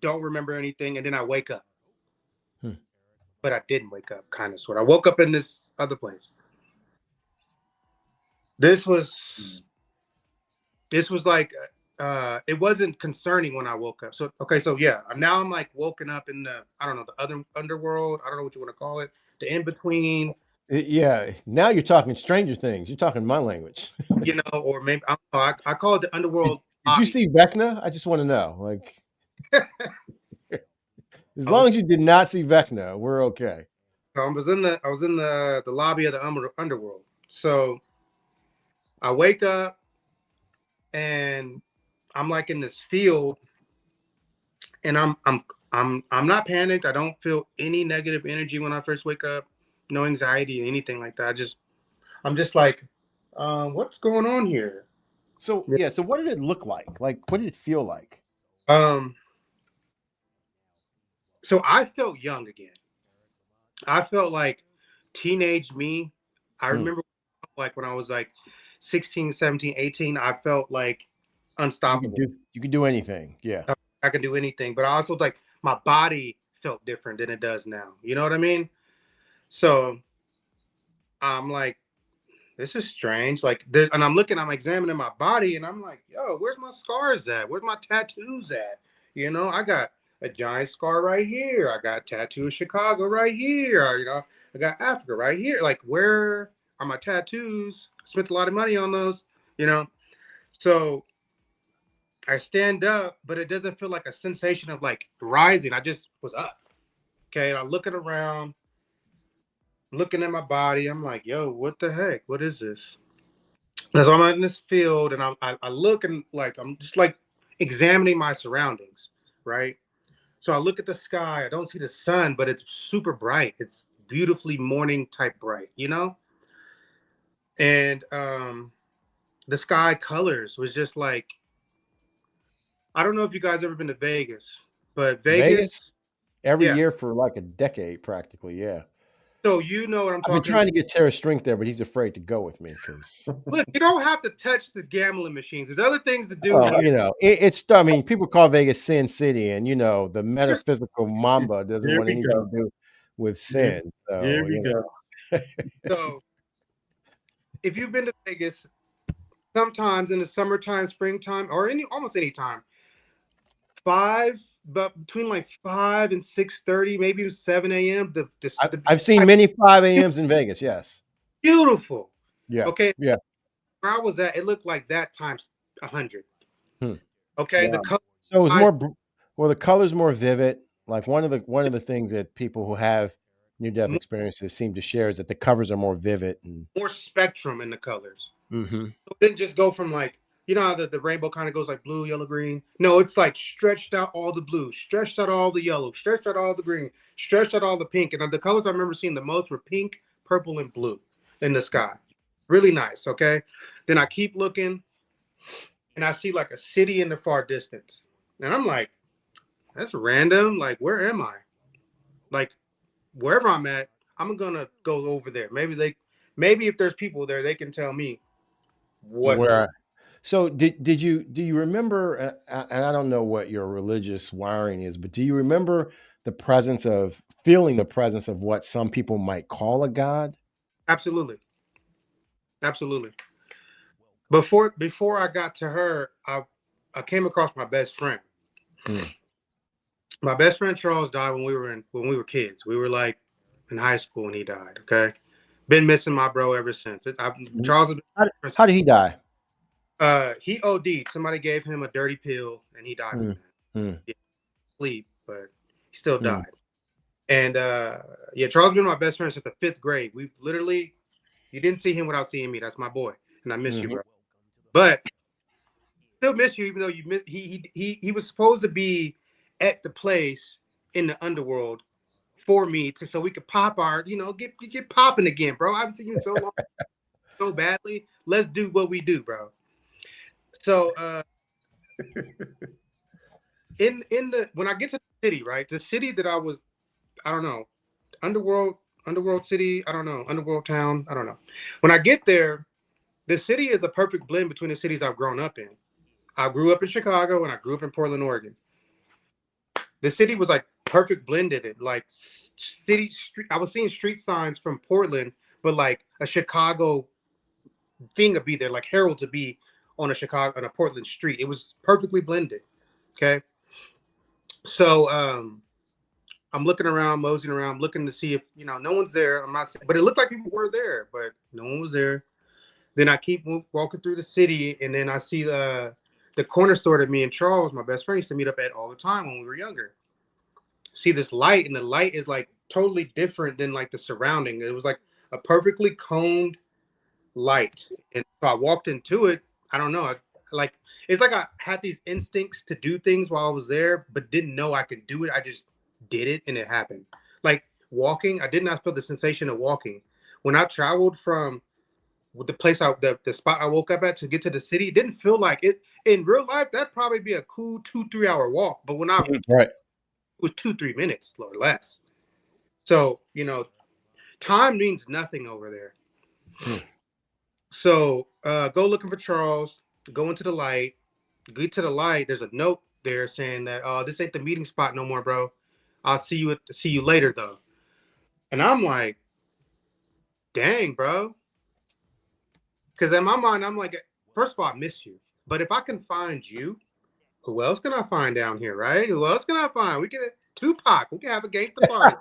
don't remember anything, and then I wake up. But I didn't wake up, kind of sort. I woke up in this other place. This was like it wasn't concerning when I woke up. So yeah, now I'm like woken up in the the other underworld. I don't know what you want to call it, the in between. Yeah, now you're talking Stranger Things. You're talking my language. Or maybe I call it the underworld. Did you see Vecna? I just want to know. Like, as long as you did not see Vecna, we're okay. So I was in the lobby of the underworld. So I wake up and I'm like in this field, and I'm not panicked. I don't feel any negative energy when I first wake up. No anxiety or anything like that. I'm just like, what's going on here? So yeah. So what did it look like? Like, what did it feel like? So I felt young again. I felt like teenage me, I remember like when I was like 16, 17, 18, I felt like unstoppable. You could do anything. Yeah. I could do anything, but I also like my body felt different than it does now. You know what I mean? So I'm like, this is strange. Like, and I'm examining my body, and I'm like, yo, where's my scars at? Where's my tattoos at? You know, I got a giant scar right here. I got a tattoo of Chicago right here. You know, I got Africa right here. Like, where are my tattoos? Spent a lot of money on those, you know. So I stand up, but it doesn't feel like a sensation of like rising. I just was up. Okay, and I'm looking around, looking at my body. I'm like, yo, what the heck? What is this? And so I'm in this field, and I look, and like I'm just like examining my surroundings, right? So I look at the sky. I don't see the sun, but it's super bright. It's beautifully morning type bright, you know. And the sky colors was just like, I don't know if you guys ever been to Vegas, but Vegas, every yeah. year for like a decade, practically. Yeah. So you know what I'm I've been talking trying about. to get Terrence Strink there, but he's afraid to go with me because Look, you don't have to touch the gambling machines. There's other things to do. you know, it's. I mean, people call Vegas Sin City, and you know, the metaphysical Mamba doesn't Here want we anything go. to do with Here, sin. here So we you go. know, So if you've been to Vegas, sometimes in the summertime, springtime, or almost any time, but between like 5 and 6:30, maybe even 7 a.m. I've seen many 5 a.m.s in Vegas. Yes. Beautiful. Yeah. Okay, Yeah. where I was at, it looked like that times 100. Hmm. Okay, the Wow. color. So it was more. Well, the colors more vivid. Like one of the things that people who have near-death experiences seem to share is that the covers are more vivid and. More spectrum in the colors. Mm-hmm. So it didn't just go from like, you know how the rainbow kind of goes like blue, yellow, green. No, it's like stretched out all the blue, stretched out all the yellow, stretched out all the green, stretched out all the pink. And the colors I remember seeing the most were pink, purple, and blue in the sky. Really nice. Okay. Then I keep looking, and I see like a city in the far distance. And I'm like, that's random. Like, where am I? Like, wherever I'm at, I'm gonna go over there. Maybe if there's people there, they can tell me what's. Where So do you remember? And I don't know what your religious wiring is, but do you remember feeling the presence of what some people might call a god? Absolutely. Absolutely. Before I got to her, I came across my best friend. Hmm. My best friend Charles died when we were kids. We were like in high school when he died. Okay, been missing my bro ever since. Charles. How did he die? He OD'd. Somebody gave him a dirty pill, and he died Hmm. from that. Hmm. He sleep, but he still Hmm. died. And yeah, Charles been my best friend since the 5th grade. We've literally, you didn't see him without seeing me. That's my boy, and I miss you, bro. But still miss you, even though you miss. He was supposed to be at the place in the underworld for me so we could pop our, get popping again, bro. I haven't seen you in so long, so badly. Let's do what we do, bro. So when I get to the city, right? The city that I don't know, underworld city, I don't know, underworld town, I don't know. When I get there, the city is a perfect blend between the cities I've grown up in. I grew up in Chicago and I grew up in Portland, Oregon. The city was like perfect blended. It like street. I was seeing street signs from Portland, but like a Chicago thing would be there, like Harold to be on a Portland street. It was perfectly blended. Okay, so I'm looking around, moseying around, looking to see if no one's there. I'm not saying, but it looked like people were there, but no one was there. Then I keep walking through the city, and then I see the corner store that me and Charles, my best friend, used to meet up at all the time when we were younger. See this light, and the light is like totally different than like the surrounding. It was like a perfectly coned light, and so I walked into it. I don't know. It's like I had these instincts to do things while I was there, but didn't know I could do it. I just did it, and it happened. Like walking, I did not feel the sensation of walking. When I traveled from the place the spot I woke up at to get to the city, it didn't feel like it in real life. That'd probably be a cool 2-3 hour walk. But when it was 2-3 minutes or less. So, time means nothing over there. Hmm. So go looking for Charles, go into the light, get to the light. There's a note there saying that this ain't the meeting spot no more, bro. I'll see you later though. And I'm like, dang, bro. Because in my mind, I'm like, first of all, I miss you. But if I can find you, who else can I find down here, right? Who else can I find? We can Tupac. We can have a gangsta party.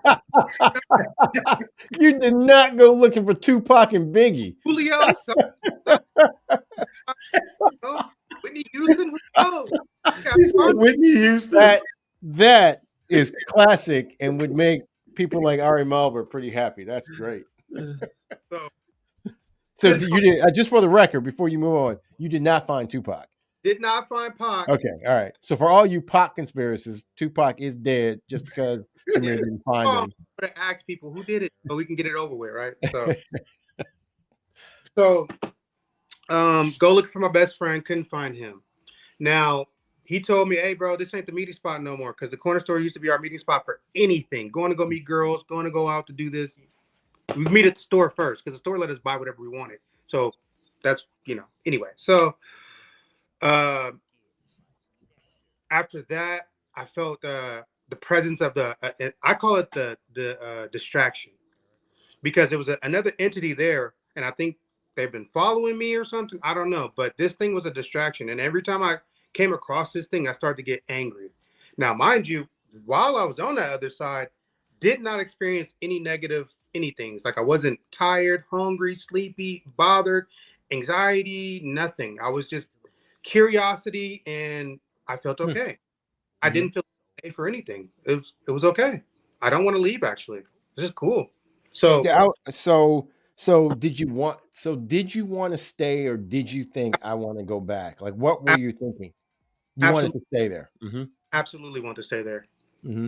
You did not go looking for Tupac and Biggie. Julio, Whitney Houston, who knows? Yeah, He said Whitney Houston. That is classic and would make people like Ari Melber pretty happy. That's great. So you did, just for the record, before you move on, you did not find Tupac. Did not find Pac. Okay, all right. So for all you Pac conspiracists, Tupac is dead just because Jamir didn't find him. I'm gonna ask people who did it so we can get it over with, right? So go look for my best friend. Couldn't find him. Now he told me, "Hey, bro, this ain't the meeting spot no more because the corner store used to be our meeting spot for anything. Going to go meet girls, going to go out to do this. We meet at the store first because the store let us buy whatever we wanted. So that's anyway. So after that, I felt the presence of the I call it the distraction because there was another entity there, and I think they've been following me or something. I don't know, but this thing was a distraction, and every time I came across this thing, I started to get angry. Now, mind you, while I was on that other side, did not experience any negative anything. Like I wasn't tired, hungry, sleepy, bothered, anxiety, nothing. I was just curiosity, and I felt okay. I didn't feel okay for anything. It was okay. I don't want to leave actually. This is cool. So Yeah. Did you want to stay or did you think I want to go back? Like what were you thinking? You wanted to stay there. Mm-hmm. Absolutely want to stay there. Mm-hmm.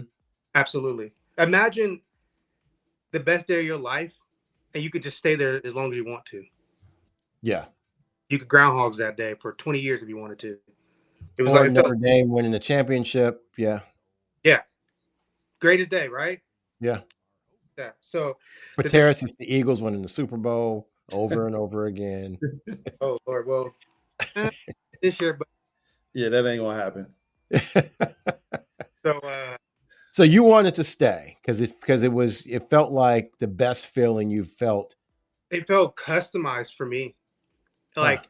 Absolutely. Imagine the best day of your life and you could just stay there as long as you want to. Yeah. You could groundhogs that day for 20 years if you wanted to. It was like Notre Dame winning the championship. Yeah. Yeah. Greatest day, right? Yeah. Yeah. So for Terrace, it's the Eagles winning the Super Bowl over and over again. Oh Lord, well, this year, but yeah, that ain't gonna happen. So you wanted to stay because it felt like the best feeling you felt. It felt customized for me. Like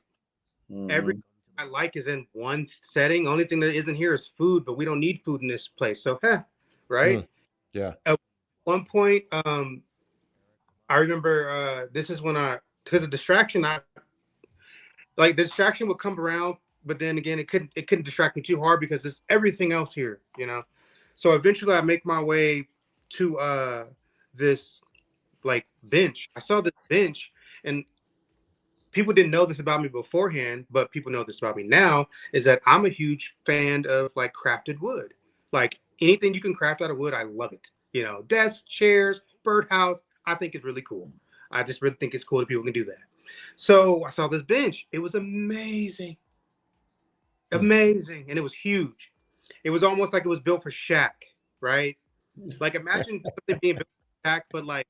every I like is in one setting. Only thing that isn't here is food, but we don't need food in this place. So, right? Yeah. At one point, I remember this is when because the distraction, the distraction would come around, but then again, it couldn't distract me too hard because there's everything else here, So eventually, I make my way to this bench. I saw this bench, and people didn't know this about me beforehand, but people know this about me now, is that I'm a huge fan of crafted wood. Like anything you can craft out of wood, I love it. Desks, chairs, birdhouse, I think it's really cool. I just really think it's cool that people can do that. So I saw this bench. It was amazing. Amazing. And it was huge. It was almost like it was built for Shaq, right? Like imagine something being built for Shaq, but like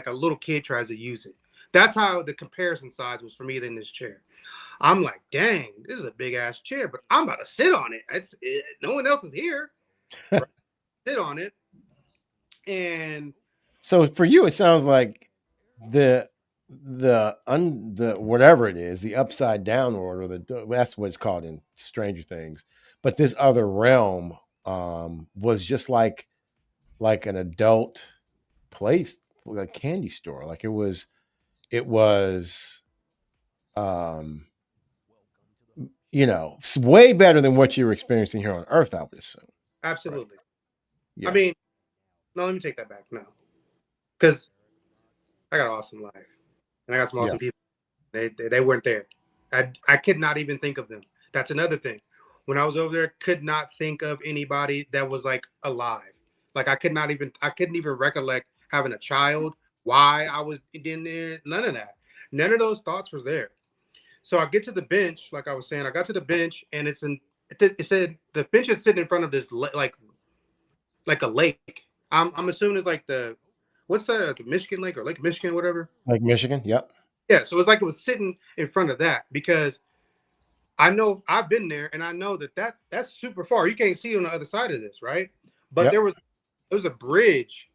a little kid tries to use it. That's how the comparison size was for me in this chair. I'm like, dang, this is a big ass chair, but I'm about to sit on it. No one else is here. Right? Sit on it. And so for you, it sounds like the whatever it is, the upside down world, or that's what it's called in Stranger Things. But this other realm was just like an adult place, like a candy store. Like it was way better than what you were experiencing here on Earth, I would assume. Absolutely. Right? Yeah. I mean, no, let me take that back. No, because I got an awesome life, and I got some awesome people. They weren't there. I could not even think of them. That's another thing. When I was over there, could not think of anybody that was alive. Like I couldn't even recollect having a child. Why I was in there? None of that. None of those thoughts were there. So I get to the bench, like I was saying. I got to the bench, and it said the bench is sitting in front of this like a lake. I'm assuming it's what's that? The Michigan Lake or Lake Michigan, whatever. Like Michigan, yep. Yeah, so it's like it was sitting in front of that because I know I've been there and I know that's super far. You can't see on the other side of this, right? But Yep. there was a bridge.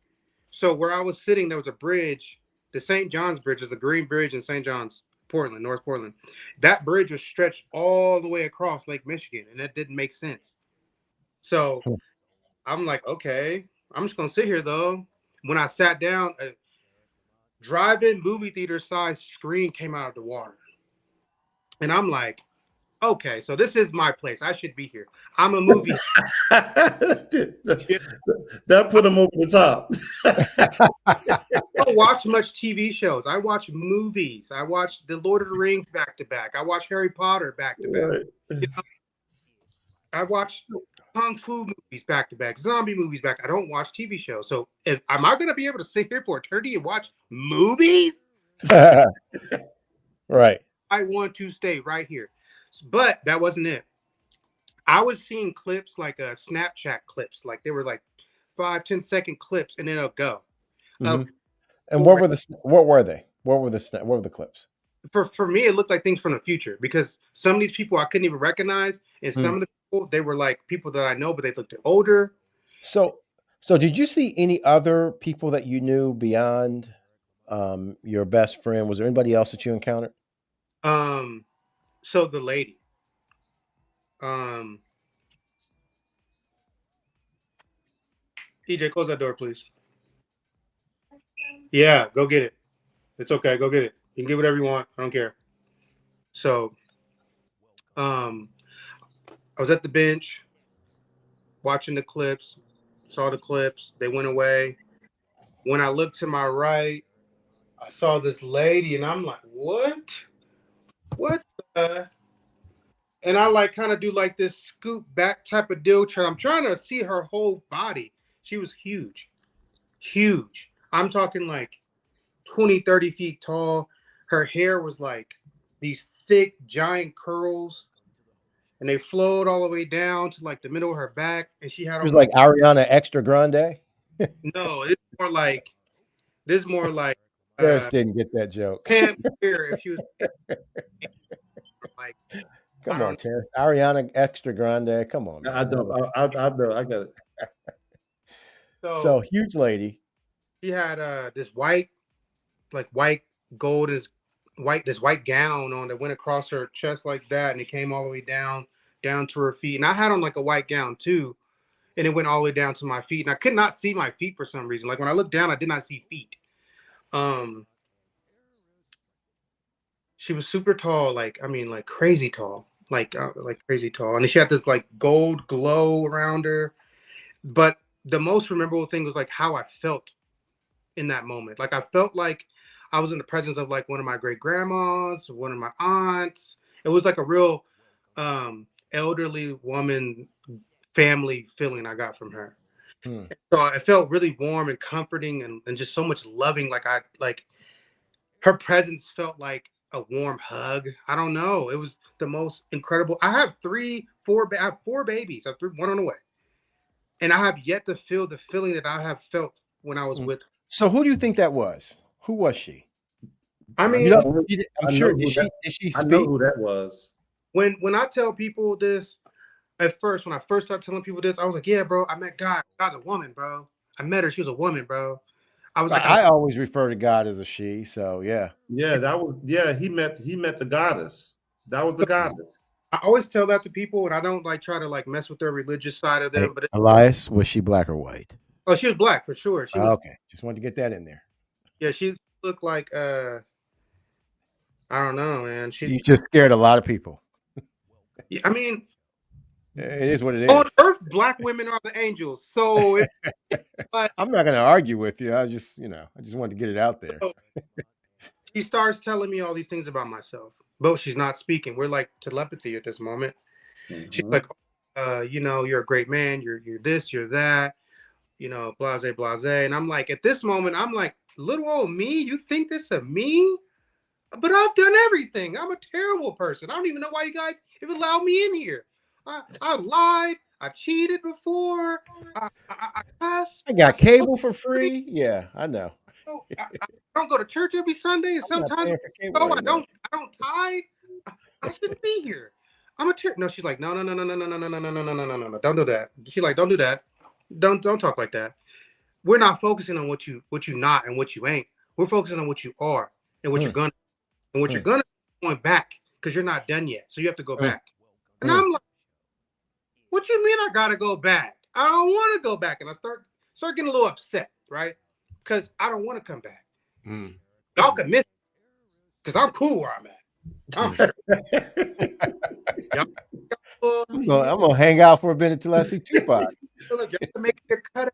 So where I was sitting, there was a bridge. The St. John's Bridge is a green bridge in St. John's, Portland, North Portland. That bridge was stretched all the way across Lake Michigan, and that didn't make sense. So I'm like, okay, I'm just gonna sit here though. When I sat down, a drive-in movie theater size screen came out of the water, and I'm like, okay, so this is my place. I should be here. I'm a movie. That put him over the top. I don't watch much TV shows. I watch movies. I watch The Lord of the Rings back to back. I watch Harry Potter back to back. Right. You know, I watch kung fu movies back to back, zombie movies back. I don't watch TV shows. So am I going to be able to sit here for eternity and watch movies? Right. I want to stay right here. But that wasn't it. I was seeing clips like Snapchat clips, like they were like 5-10 second clips, and then it'll go. Mm-hmm. And what were they? What were the clips? For me, it looked like things from the future because some of these people I couldn't even recognize, and some of the people they were like people that I know, but they looked older. So did you see any other people that you knew beyond your best friend? Was there anybody else that you encountered? So the lady, EJ, close that door, please. Yeah, go get it. It's okay. Go get it. You can get whatever you want. I don't care. So, I was at the bench watching the clips, saw the clips. They went away. When I looked to my right, I saw this lady, and I'm like, what? What the? And I like kind of do like this scoop back type of deal. I'm trying to see her whole body. She was huge. Huge. I'm talking like 20, 30 feet tall. Her hair was like these thick, giant curls, and they flowed all the way down to like the middle of her back. And she had It was like Ariana Extra Grande. no, it's more like Harris didn't get that joke. Pam Grier if she was like. Come on, Terry. Ariana Extra Grande. Come on. Man. I know. I know. I got it. So huge lady. She had this white gold is this white gown on that went across her chest like that, and it came all the way down to her feet. And I had on like a white gown too, and it went all the way down to my feet. And I could not see my feet for some reason. Like when I looked down, I did not see feet. She was super tall, like crazy tall, like crazy tall. And she had this like gold glow around her. But the most memorable thing was like how I felt in that moment. Like I felt like I was in the presence of like one of my great grandmas, one of my aunts. It was like a real elderly woman family feeling I got from her. So it felt really warm and comforting and just so much loving. Like her presence felt like a warm hug. I don't know. It was the most incredible. I have four babies. I have one on the way. And I have yet to feel the feeling that I have felt when I was with her. So who do you think that was? Who was she? I mean, I'm sure. Did she speak? I know who that was. When I tell people this, at first, when I first started telling people this, I was like, yeah, bro, I met God. God's a woman, bro. I met her. She was a woman, bro. I was like, I always refer to God as a she. So yeah. Yeah, he met the goddess. That was the goddess. I always tell that to people, and I don't like try to like mess with their religious side of them. Hey, but Elias, was she black or white? Oh, she was black for sure. She was, okay, just wanted to get that in there. Yeah, she looked like I don't know, man. You just scared a lot of people. Yeah, I mean, it is what it is. On earth, black women are the angels. So I'm not going to argue with you. I just wanted to get it out there. So she starts telling me all these things about myself, but she's not speaking. We're like telepathy at this moment. Mm-hmm. She's like, you're a great man. You're this, you're that, blase, blase. And I'm like, at this moment, I'm like, little old me, you think this of me? But I've done everything. I'm a terrible person. I don't even know why you guys even allowed me in here. I lied. I cheated before. I cussed. I got cable for free. Yeah, I know. I don't go to church every Sunday, and I'm not sometimes paying for cable I anymore. don't tithe. I shouldn't be here. I'm a church. No, she's like, no, don't do that. She's like, don't do that. Don't talk like that. We're not focusing on what you not and what you ain't. We're focusing on what you are and what you're gonna going back because you're not done yet. So you have to go back. And I'm like, what you mean I gotta go back? I don't want to go back. And I start getting a little upset, right? Because I don't want to come back. Y'all can miss because I'm cool where I'm at. I'm gonna hang out for a minute till I see Tupac. Make a cut,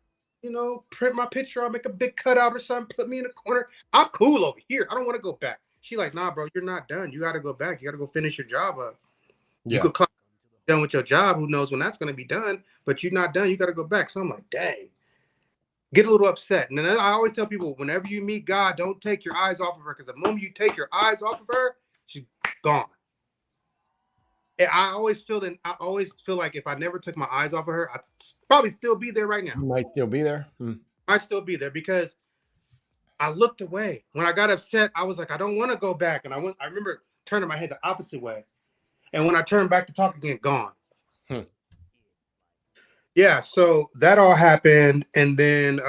print my picture. I'll make a big cutout or something. Put me in a corner. I'm cool over here. I don't want to go back. She like, nah, bro, you're not done. You got to go back. You got to go finish your job up. You could come done with your job. Who knows when that's going to be done? But you're not done. You got to go back. So I'm like, dang. Get a little upset. And then I always tell people, whenever you meet God, don't take your eyes off of her, because the moment you take your eyes off of her, she's gone. And I always feel like if I never took my eyes off of her, I'd probably still be there right now. You might still be there. I'd still be there because I looked away. When I got upset, I was like, I don't want to go back. And I remember turning my head the opposite way. And when I turned back to talk again, gone. Yeah, so that all happened, and then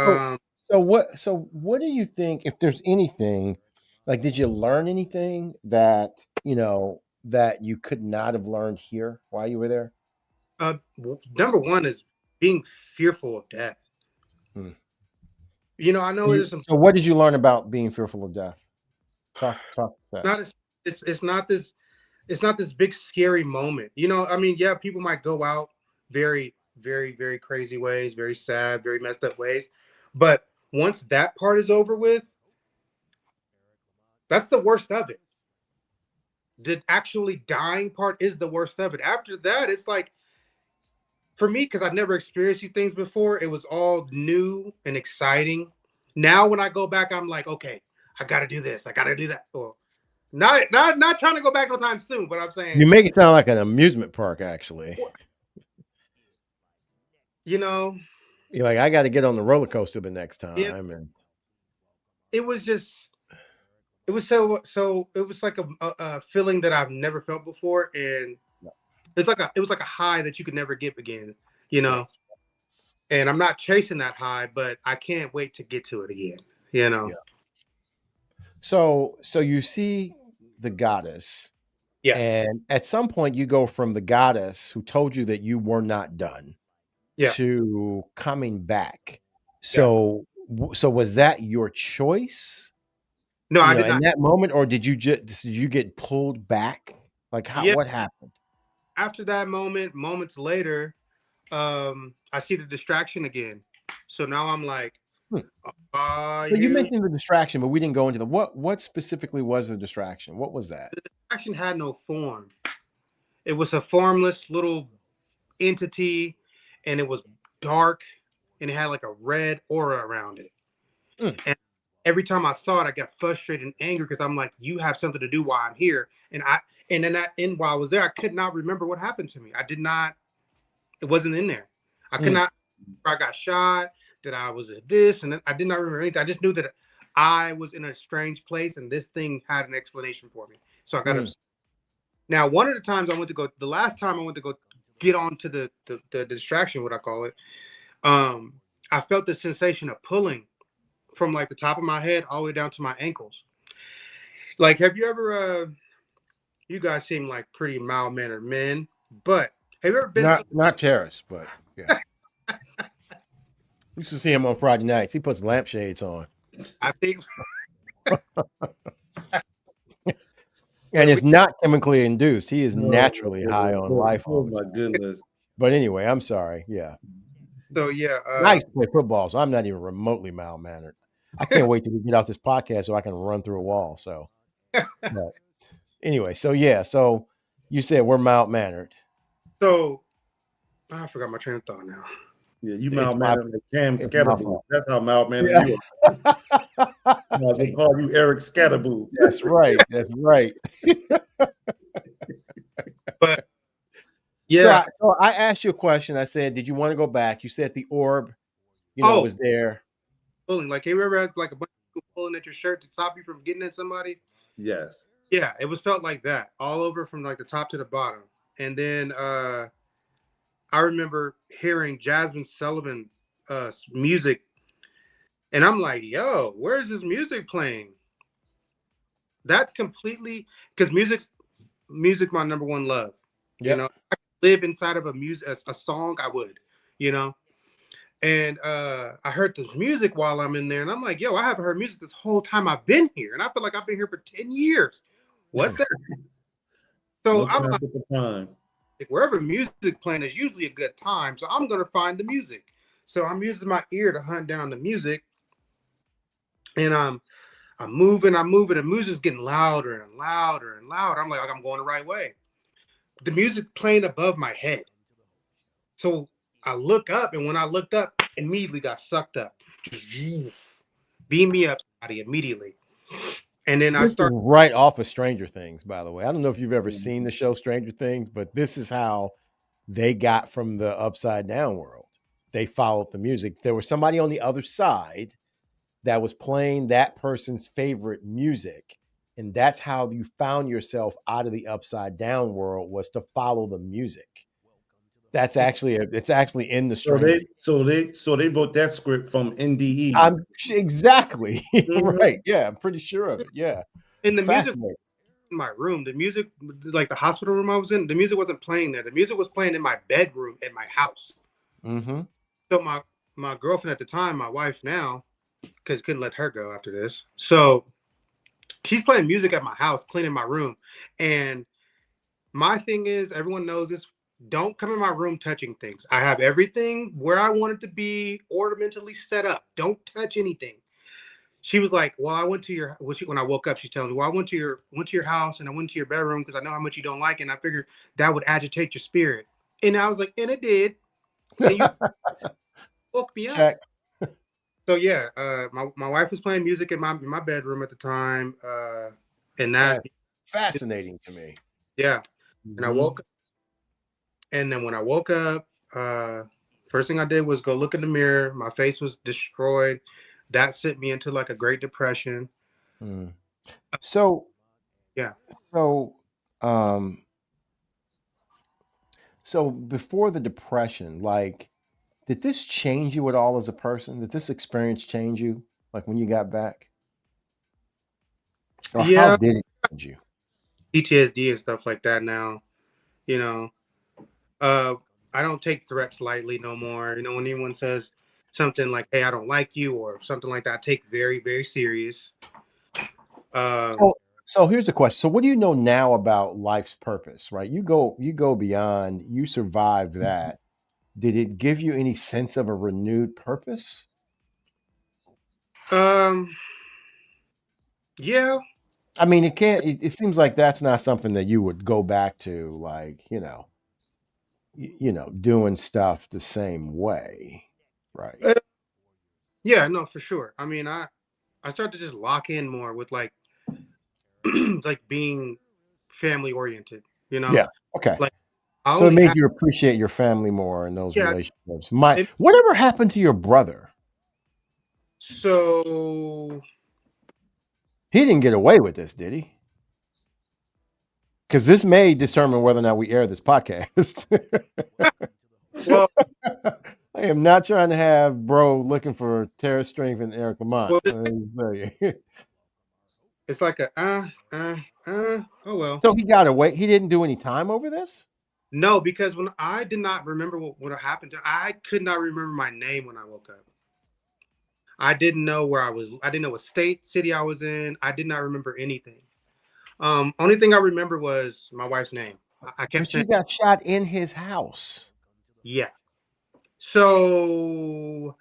So what do you think, if there's anything, like, did you learn anything that that you could not have learned here while you were there? Number one is being fearful of death. I know it is. So what did you learn about being fearful of death? Talk that. It's not this big scary moment. Yeah, people might go out very, very, very crazy ways, very sad, very messed up ways. But once that part is over with, that's the worst of it. The actually dying part is the worst of it. After that, it's like, for me, because I've never experienced these things before, it was all new and exciting. Now, when I go back, I'm like, okay, I got to do this. I got to do that. Well, not trying to go back no time soon, but I'm saying. You make it sound like an amusement park, actually. You're like, I got to get on the roller coaster the next time. And it was it was like a feeling that I've never felt before. And it was like a high that you could never get again, and I'm not chasing that high, but I can't wait to get to it again, So you see the goddess. Yeah. And at some point you go from the goddess who told you that you were not done to coming back. So was that your choice? No, I did not. In that moment, or did you get pulled back? Like, what happened? After that moments later, I see the distraction again. So now I'm like, so you mentioned the distraction, but we didn't go into what specifically was the distraction? What was that? The distraction had no form. It was a formless little entity, and it was dark, and it had like a red aura around it. And every time I saw it, I got frustrated and angry because I'm like, you have something to do while I'm here. And while I was there, I could not remember what happened to me. It wasn't in there. I could not. I got shot. That I was at this, and I did not remember anything. I just knew that I was in a strange place, and this thing had an explanation for me. So I got upset. Now, one of the times the last time I went to go get onto the distraction, what I call it, I felt the sensation of pulling from like the top of my head all the way down to my ankles. Like, have you ever? You guys seem like pretty mild-mannered men, but have you ever been not terrorists, but yeah. Used to see him on Friday nights. He puts lampshades on. I think. And it's not chemically induced. He is naturally high on life. Oh my goodness. But anyway, I'm sorry. Yeah. So yeah. I used to play football, so I'm not even remotely mild-mannered. I can't wait till we get off this podcast so I can run through a wall. So but anyway, so you said we're mild-mannered. So I forgot my train of thought now. Yeah, you mild-mannered like Cam Scatterboo. That's how mild-mannered you are. I was gonna call you Eric Scatterboo. That's right. That's right. But yeah. So I asked you a question. I said, did you want to go back? You said the orb, was there. Pulling. Like, have you ever had like a bunch of people pulling at your shirt to stop you from getting at somebody. Yes. Yeah, it was felt like that all over from like the top to the bottom. And then I remember hearing Jasmine Sullivan music, and I'm like, yo, where's this music playing? That's completely because music my number one love. You Yep. know, I could live inside of a song, I would, you know. And I heard the music while I'm in there, and I'm like, yo, I haven't heard music this whole time I've been here, and I feel like I've been here for 10 years. What the? So No I'm time like, for the time. wherever music playing is usually a good time, so I'm gonna find the music. So I'm using my ear to hunt down the music, and I'm moving, and music's getting louder and louder and louder. I'm like, I'm going the right way. The music playing above my head. So I look up, and when I looked up, immediately got sucked up. Just beam me up, Scotty, immediately. And then I This is start. right off of Stranger Things, by the way. I don't know if you've ever seen the show Stranger Things, but this is how they got from the upside down world. They followed the music. There was somebody on the other side that was playing that person's favorite music. And that's how you found yourself out of the upside down world, was to follow the music. That's actually it's actually in the So Stranger. they wrote that script from I'm NDEs. exactly Mhm. right. Yeah, I'm pretty sure of it. Yeah. In the music Fascinating. in my room, the music, like the hospital room I was in, the music wasn't playing there. The music was playing in my bedroom in my house. Mm-hmm. So my girlfriend at the time, my wife now, because couldn't let her go after this. So she's playing music at my house, cleaning my room. And my thing is, everyone knows this. Don't come in my room touching things. I have everything where I want it to be ornamentally set up. Don't touch anything. She was like, "Well, I went to your." When I woke up, she's telling me, "Well, I went to your house and I went to your bedroom because I know how much you don't like it. And I figured that would agitate your spirit." And I was like, "And it did." And you woke me up. Check. So yeah, my wife was playing music in my bedroom at the time, and that That's fascinating to me. yeah. And I Mhm. woke up, and then when I woke up, first thing I did was go look in the mirror. My face was destroyed. That sent me into like a Great Depression. Mm. So, Yeah. so, um, so before the depression, like, did this change you at all as a person? Did this experience change you, like when you got back, or how Yeah, did it change you? PTSD and stuff like that now. You know, uh, I don't take threats lightly no more. You know, when anyone says something like, "Hey, I don't like you," or something like that, I take very, very serious. Um, So, so here's the question. So, what do you know now about life's purpose? Right, you go beyond. You survived that. Did it give you any sense of a renewed purpose? um, yeah, I mean, it can't. It seems like that's not something that you would go back to, like doing stuff the same way, right? uh, yeah, no, for sure. I mean, I start to just lock in more with like like being family oriented. You know, Yeah. Okay. like I So it only made have you appreciate your family more and those yeah. relationships. My It, whatever happened to your brother? so He didn't get away with this, did he? Because this may determine whether or not we air this podcast. well, I am not trying to have bro looking for Tara Strings and Eric Lamont. well, Let me tell you. it's like a oh well. So he got away. He didn't do any time over this? No, because when I did not remember what happened to, I could not remember my name when I woke up. I didn't know where I was. I didn't know what state, city I was in. I did not remember anything. Only thing I remember was my wife's name. I kept But saying, you got shot in his house. yeah. So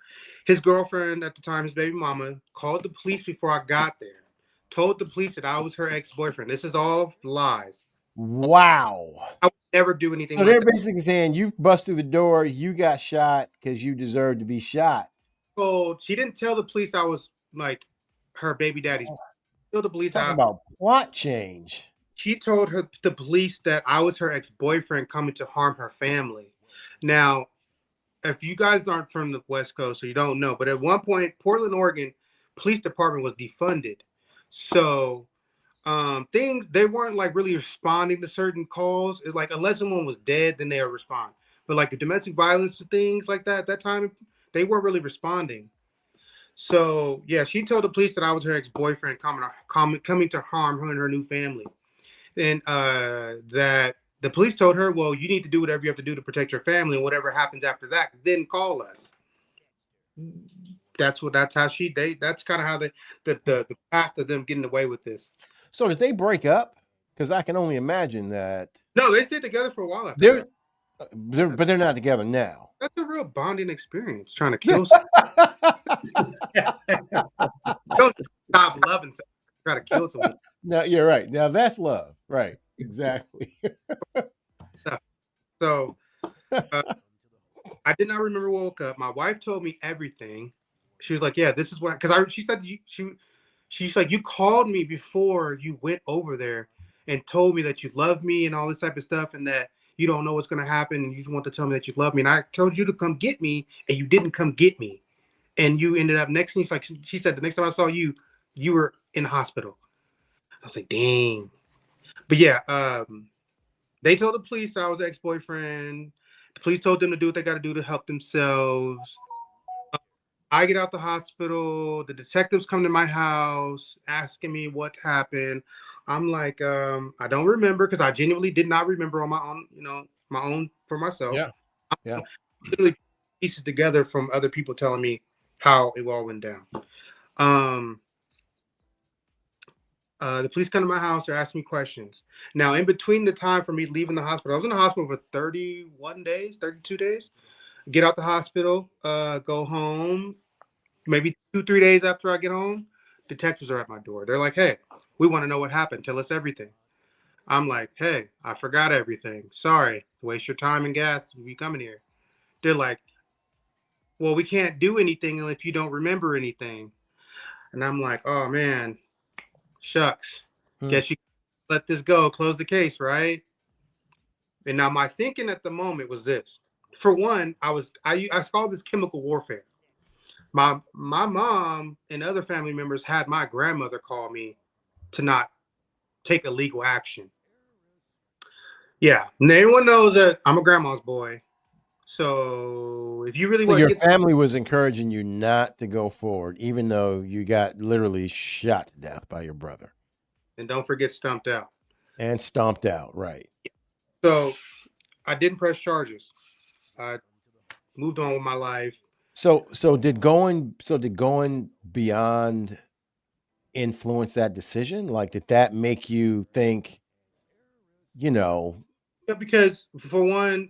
his girlfriend at the time, his baby mama, called the police before I got there. Told the police that I was her ex-boyfriend. This is all lies. Wow. I would never do anything So like they're that. basically saying you bust through the door, you got shot because you deserve to be shot. So she didn't tell the police I was like her baby daddy's. Told the police Talk about plot change. she told the police that I was her ex-boyfriend coming to harm her family. Now, if you guys aren't from the West Coast, so you don't know, but at one point, Portland, Oregon police department was defunded. So things, they weren't like really responding to certain calls. It, like, unless someone was dead, then they'll respond. But like the domestic violence and things like that, at that time, they weren't really responding. So yeah, she told the police that I was her ex-boyfriend coming to harm her and her new family, and that the police told her, well, you need to do whatever you have to do to protect your family, and whatever happens after that, then call us. That's how that's kind of how the path of them getting away with this. So did they break up? Because I can only imagine that No, they stayed together for a while after that. but they're not together now. That's a real bonding experience, trying to kill someone. Don't stop loving someone, try to kill someone. No, you're right. Now that's love. Right. Exactly. So I did not remember what woke up. My wife told me everything. She was like, yeah, this is what, because she said, she's like, you called me before you went over there and told me that you love me and all this type of stuff, and that you don't know what's going to happen, and you just want to tell me that you love me. And I told you to come get me, and you didn't come get me. And you ended up next thing, like she said, the next time I saw you, you were in the hospital. I was like, dang. But yeah, they told the police I was an ex-boyfriend. The police told them to do what they got to do to help themselves. I get out the hospital. The detectives come to my house asking me what happened. I'm like, I don't remember, because I genuinely did not remember on my own, my own for myself. Yeah. Yeah. Literally pieces together from other people telling me how it all went down. The police come to my house. They're asking me questions. Now, in between the time for me leaving the hospital, I was in the hospital for 31 days, 32 days. Get out the hospital, go home. Maybe 2-3 days after I get home, detectives are at my door. They're like, hey, we want to know what happened. Tell us everything. I'm like, hey, I forgot everything. Sorry. Waste your time and gas to be coming here. They're like, well, we can't do anything if you don't remember anything. And I'm like, oh, man, shucks. Guess you let this go. Close the case, right? And now my thinking at the moment was this. For one, I call this chemical warfare. My mom and other family members had my grandmother call me to not take a legal action. Yeah, everyone knows that I'm a grandma's boy. So if you really want your to get family was encouraging you not to go forward, even though you got literally shot to death by your brother. And don't forget stumped out. And stomped out, right. So I didn't press charges. I moved on with my life. So did going beyond influence that decision? Like, did that make you think, Yeah, because for one,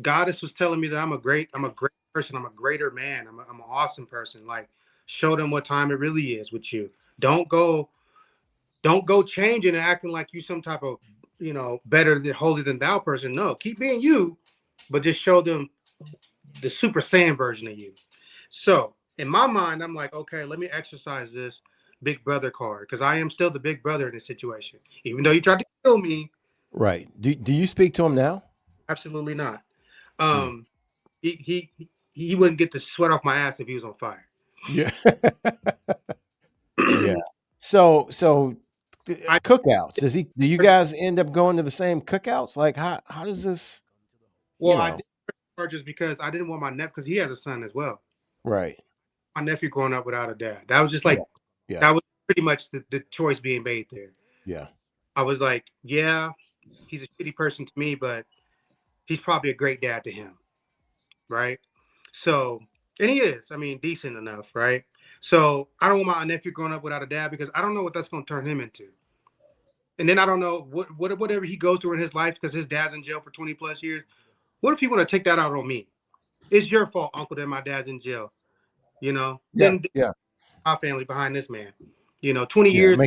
Goddess was telling me that I'm a great person. I'm a greater man. I'm an awesome person. Like, show them what time it really is with you. Don't go changing and acting like you some type of, better than holier than thou person. No, keep being you, but just show them the Super Saiyan version of you. So in my mind, I'm like, okay, let me exercise this big brother card, because I am still the big brother in this situation. Even though you tried to kill me, right. Do you speak to him now? absolutely not. He wouldn't get the sweat off my ass if he was on fire. Yeah. Yeah. So cookouts. Do you guys end up going to the same cookouts? Like, how does this? Well, I did charges because I didn't want my nephew, because he has a son as well. Right. My nephew growing up without a dad. That was just like, that was pretty much the choice being made there. Yeah. I was like, yeah, he's a shitty person to me, but he's probably a great dad to him. Right. So, and he is, decent enough. Right. So I don't want my nephew growing up without a dad, because I don't know what that's going to turn him into. And then I don't know whatever he goes through in his life, because his dad's in jail for 20 plus years. What if he want to take that out on me? It's your fault, uncle, that my dad's in jail. Then my family behind this man. 20 years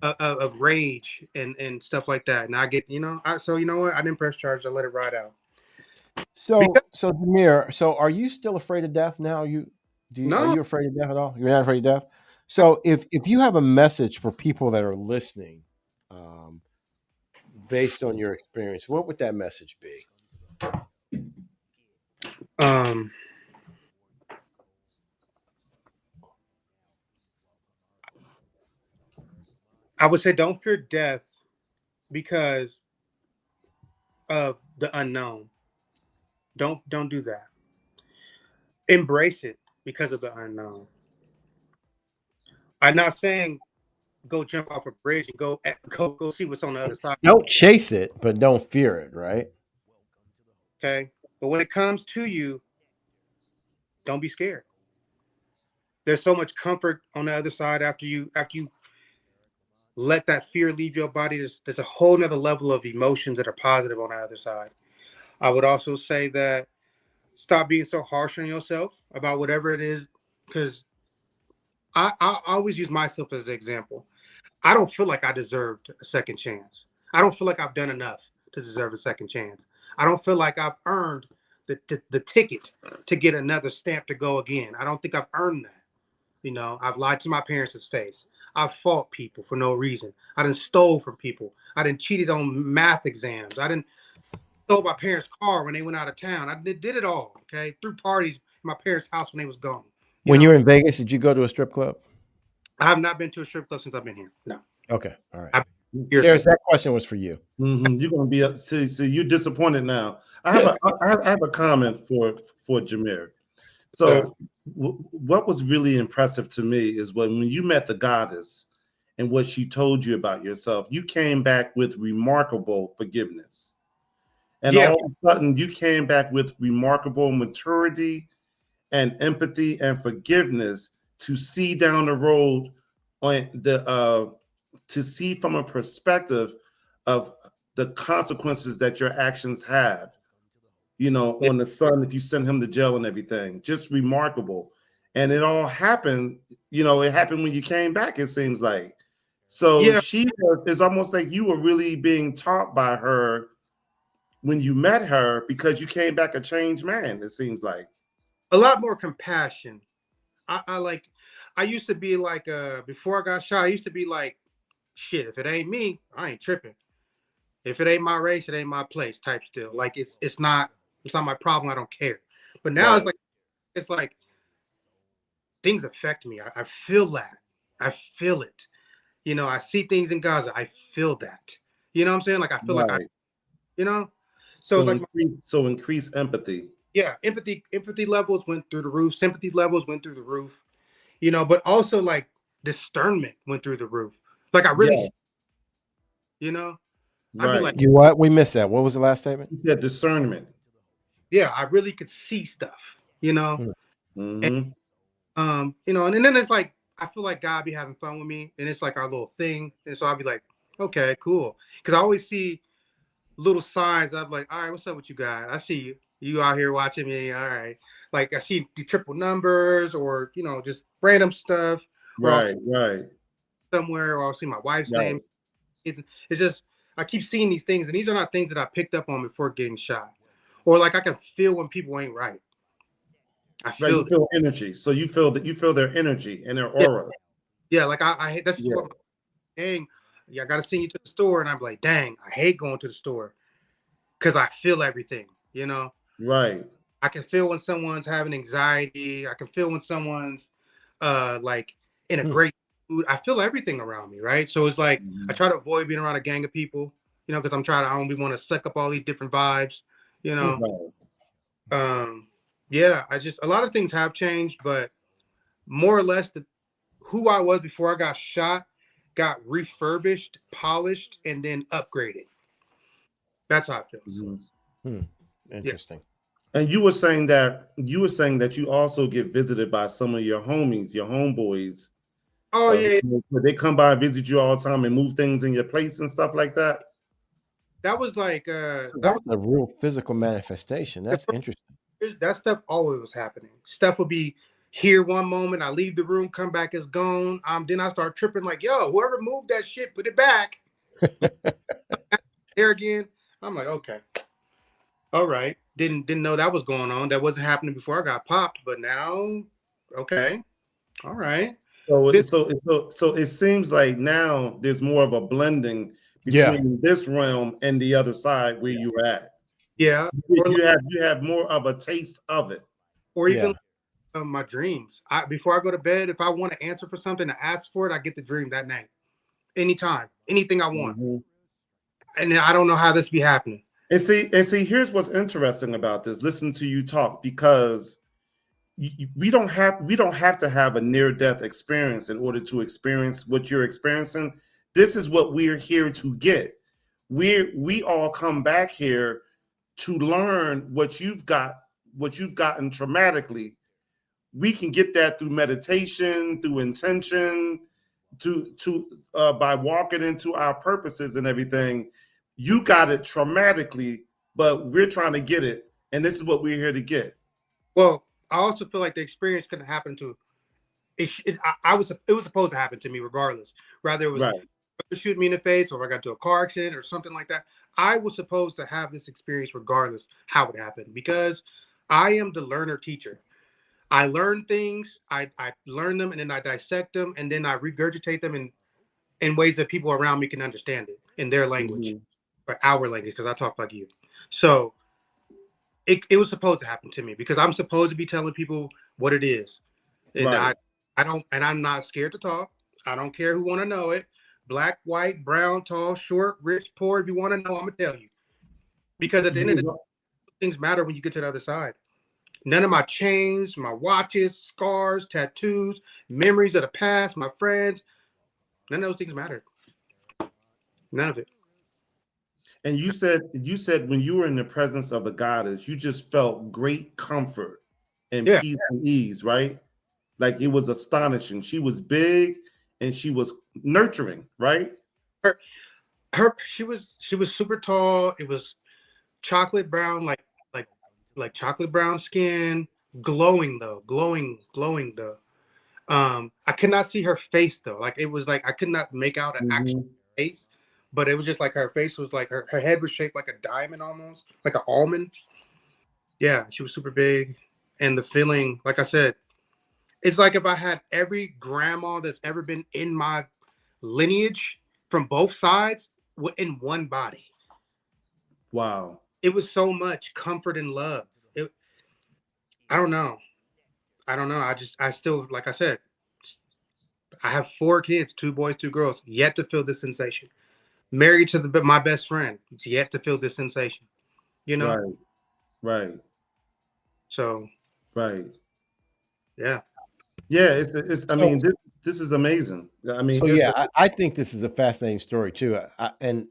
of rage and stuff like that. And I get, so you know what? I didn't press charges. I let it ride out. So Jamir, are you still afraid of death now? Are you afraid of death at all? You're not afraid of death? So if you have a message for people that are listening, based on your experience, what would that message be? I would say don't fear death because of the unknown. Don't do that. Embrace it because of the unknown. I'm not saying go jump off a bridge and go see what's on the other side. Don't chase it, but don't fear it, right? Okay, but when it comes to you, don't be scared. There's so much comfort on the other side after you let that fear leave your body. There's a whole nother level of emotions that are positive on the other side. I would also say that stop being so harsh on yourself about whatever it is, because I always use myself as an example. I don't feel like I deserved a second chance. I don't feel like I've done enough to deserve a second chance. I don't feel like I've earned the ticket to get another stamp to go again. I don't think I've earned that. You know, I've lied to my parents' face. I've fought people for no reason. I done stole from people. I done cheated on math exams. I done stole my parents' car when they went out of town. I did it all, okay? Threw parties in my parents' house when they was gone. When you were in Vegas, did you go to a strip club? I have not been to a strip club since I've been here. No. Okay, all right. Here's that question was for you. You're gonna be see you're disappointed now. I have a comment for Jamir. So what was really impressive to me is when you met the goddess and what she told you about yourself, you came back with remarkable forgiveness. And Yeah. all of a sudden you came back with remarkable maturity and empathy and forgiveness to see down the road on to see from a perspective of the consequences that your actions have, you know, Yeah. on the son if you send him to jail and everything. Just remarkable. And it all happened, you know, it happened when you came back, it seems like. So Yeah. it's almost like you were really being taught by her when you met her because you came back a changed man, it seems like. A lot more compassion. I used to be like before I got shot, I used to be like, shit, if it ain't me, I ain't tripping. If it ain't my race, it ain't my place type still. Like it's not my problem, I don't care. But now Right. it's like things affect me. I feel that. I feel it. You know, I see things in Gaza. I feel that. You know what I'm saying? Like I feel like Right. you know. So it's So like increase empathy. yeah, empathy levels went through the roof. Sympathy levels went through the roof. You know, but also like discernment went through the roof. Like I really, Yeah, you know, I'd be right. like, You what? We missed that. What was the last statement? He said discernment. yeah, I really could see stuff. You know, Hmm. and Mm-hmm. you know, and then it's like I feel like God be having fun with me, and it's like our little thing, and so I'll be like, okay, cool, because I always see little signs. I'm like, all right, what's up with you guys? I see you. You out here watching me. All right. Like I see the triple numbers or, you know, just random stuff. Or I'll see Right, right, somewhere or I'll see my wife's name. right. It's just, I keep seeing these things. And these are not things that I picked up on before getting shot. Or like I can feel when people ain't right. I Right. You feel it. feel energy. So you feel their energy and their Yeah. aura. Yeah. Like I hate, that's Yeah. what my dang. Yeah. I got to send you to the store. And I'm like, dang, I hate going to the store because I feel everything, you know? Right. I can feel when someone's having anxiety. I can feel when someone's like in a Hmm. great mood. I feel everything around me, right? So it's like I Mhm. try to avoid being around a gang of people, you know, because I don't want to suck up all these different vibes, you Hmm. know. Right. Yeah, I just a lot of things have changed, but more or less who I was before I got shot got refurbished, polished, and then upgraded. That's how it feels. Mhm. Hmm. Yeah. Interesting. And you were saying that you also get visited by some of your homies, your homeboys. Oh yeah, They come by and visit you all the time and move things in your place and stuff like that. that was like So that was that's a real physical manifestation. That's interesting. that stuff always was happening. Stuff would be here one moment, I leave the room, come back, it's gone. Then I start tripping like, yo, whoever moved that shit, put it back there again. I'm like, okay, all right. Didn't know that was going on. That wasn't happening before I got popped, but now, okay, all right. This, So it seems like now there's more of a blending Yeah. between this realm and the other side where you're at. yeah, or You have more of a taste of it. even Yeah. my dreams. Before I go to bed, if I want to answer for something to ask for it, I get the dream that night. anytime, anything I want. Mm-hmm. And I don't know how this be happening. And see, here's what's interesting about this. Listen to you talk, because we don't have to have a near-death experience in order to experience what you're experiencing. This is what we're here to get. We all come back here to learn what you've gotten traumatically. We can get that through meditation, through intention, by walking into our purposes and everything. You got it traumatically, but we're trying to get it, and this is what we're here to get. Well, I also feel like the experience could have happened to it. It was supposed to happen to me regardless. Rather it was Right. shoot me in the face, or if I got into a car accident or something like that. I was supposed to have this experience regardless how it happened, because I am the learner teacher. I learn things, I learn them, and then I dissect them, and then I regurgitate them in ways that people around me can understand it in their language, or our language, because I talk like you. So it was supposed to happen to me, because I'm supposed to be telling people what it is. And Right. I don't, and I'm not scared to talk. I don't care who want to know it. Black, white, brown, tall, short, rich, poor. If you want to know, I'm gonna tell you. Because at the end of the day, things matter when you get to the other side. None of my chains, my watches, scars, tattoos, memories of the past, my friends, none of those things mattered. None of it. And you said when you were in the presence of the goddess, you just felt great comfort and Yeah. peace and ease, right? Like it was astonishing. She was big and she was nurturing, right? She was super tall. It was chocolate brown, like chocolate brown skin, glowing though. I could not see her face though. Like it was like I could not make out an actual face, but it was just like her face was like her head was shaped like a diamond, almost like an almond. Yeah, she was super big. And the feeling, like I said, it's like if I had every grandma that's ever been in my lineage from both sides in one body. Wow. It was so much comfort and love. I don't know. I still, like I said, I have 4 kids, 2 boys, 2 girls, yet to feel this sensation. Married to my best friend, yet to feel this sensation. You know? Right. Right. So. Right. Yeah. Yeah. It's. I mean, this is amazing. I mean, so yeah, I think this is a fascinating story too. And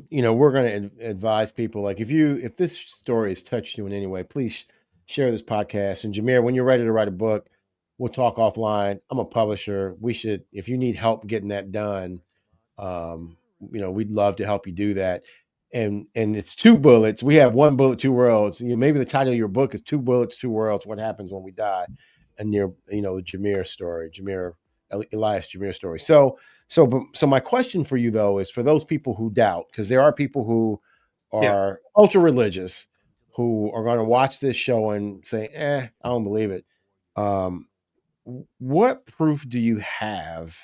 we're going to advise people, like, if this story has touched you in any way, please share this podcast. And Jamir, when you're ready to write a book, we'll talk offline. I'm a publisher. If you need help getting that done, we'd love to help you do that. And it's 2 bullets. We have 1 bullet, 2 worlds. Maybe the title of your book is 2 bullets, 2 worlds. What happens when we die? And the Jamir Elias story. So my question for you though is, for those people who doubt, because there are people who are ultra religious who are going to watch this show and say, I don't believe it. What proof do you have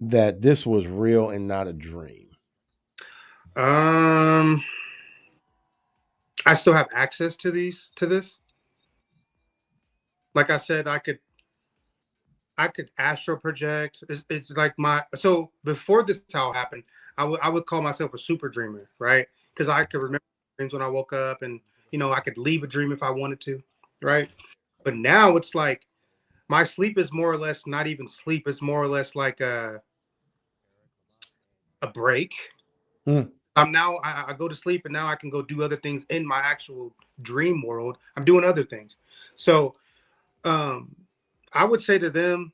that this was real and not a dream? I still have access to this. Like I said, I could astral project. It's like so before this all happened, I would call myself a super dreamer, right? Because I could remember dreams when I woke up, and I could leave a dream if I wanted to, right? But now it's like my sleep is more or less not even sleep. It's more or less like a break. I go to sleep, and now I can go do other things in my actual dream world. I'm doing other things. So I would say to them,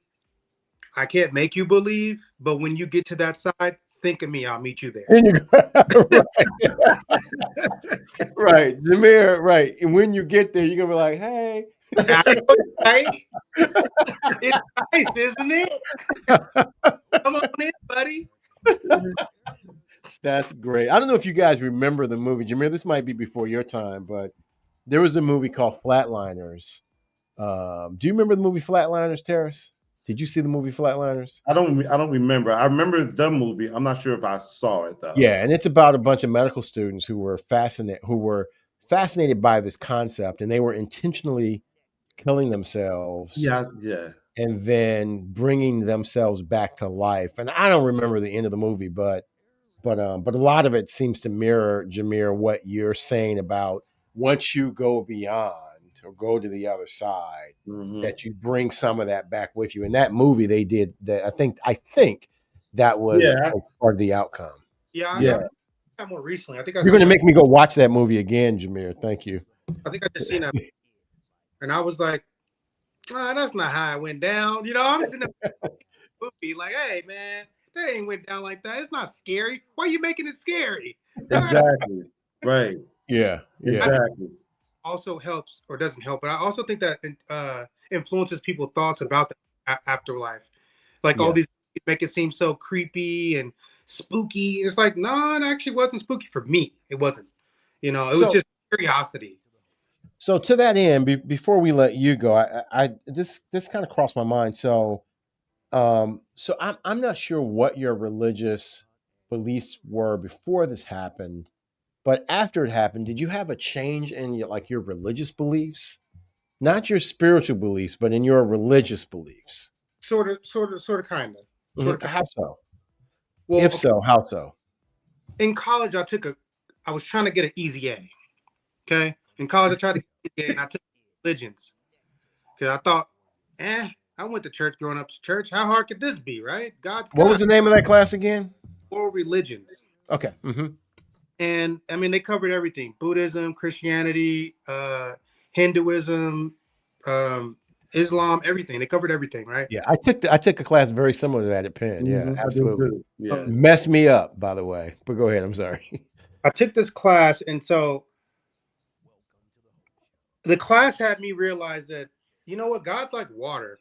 I can't make you believe, but when you get to that side, think of me. I'll meet you there. Right, Jamir. Right, and when you get there, you're gonna be like, "Hey." Right? It's nice, isn't it? Come on in, buddy. That's great. I don't know if you guys remember the movie, Jamir. This might be before your time, but there was a movie called Flatliners. Do you remember the movie Flatliners, Terrace? Did you see the movie Flatliners? I don't remember. I remember the movie. I'm not sure if I saw it though. Yeah, and it's about a bunch of medical students who were fascinated by this concept, and they were intentionally killing themselves. Yeah. and then bringing themselves back to life. And I don't remember the end of the movie, but a lot of it seems to mirror, Jamir, what you're saying about once you go beyond or go to the other side, that you bring some of that back with you. In that movie, they did that. I think that was Yeah, part of the outcome. Yeah, yeah. I've seen that more recently. I think I've You're going seen to that. make me go watch that movie again, Jamir. Thank you. I think I just seen that, and I was like, that's not how it went down. You know, I'm sitting there movie like, hey man, that ain't went down like that. It's not scary. Why are you making it scary? Exactly. Right. Yeah. I think Exactly. also helps or doesn't help, but I also think that influences people's thoughts about the afterlife. Like all Yeah. these make it seem so creepy and spooky. It's like, no, it actually wasn't spooky for me. It wasn't. You know, it was So, just curiosity. so to that end, before we let you go, this kind of crossed my mind. So, so I'm not sure what your religious beliefs were before this happened, but after it happened, did you have a change in your religious beliefs? Not your spiritual beliefs, but in your religious beliefs. Sort of, kind of. How so? Well, If okay, so, how so? in college, I was trying to get an easy A. Okay, in college, I tried to get an easy A, and I took religions because I thought, I went to church growing up to church. How hard could this be, right? God's What God, was the name of that class again? four religions. Okay. And I mean, they covered everything: Buddhism, Christianity, Hinduism, Islam, everything. They covered everything, right? Yeah, I took a class very similar to that at Penn. Yeah, I did absolutely. too. Yeah. Messed me up, by the way. But go ahead. I'm sorry. I took this class, and so the class had me realize that, you know what, God's like water.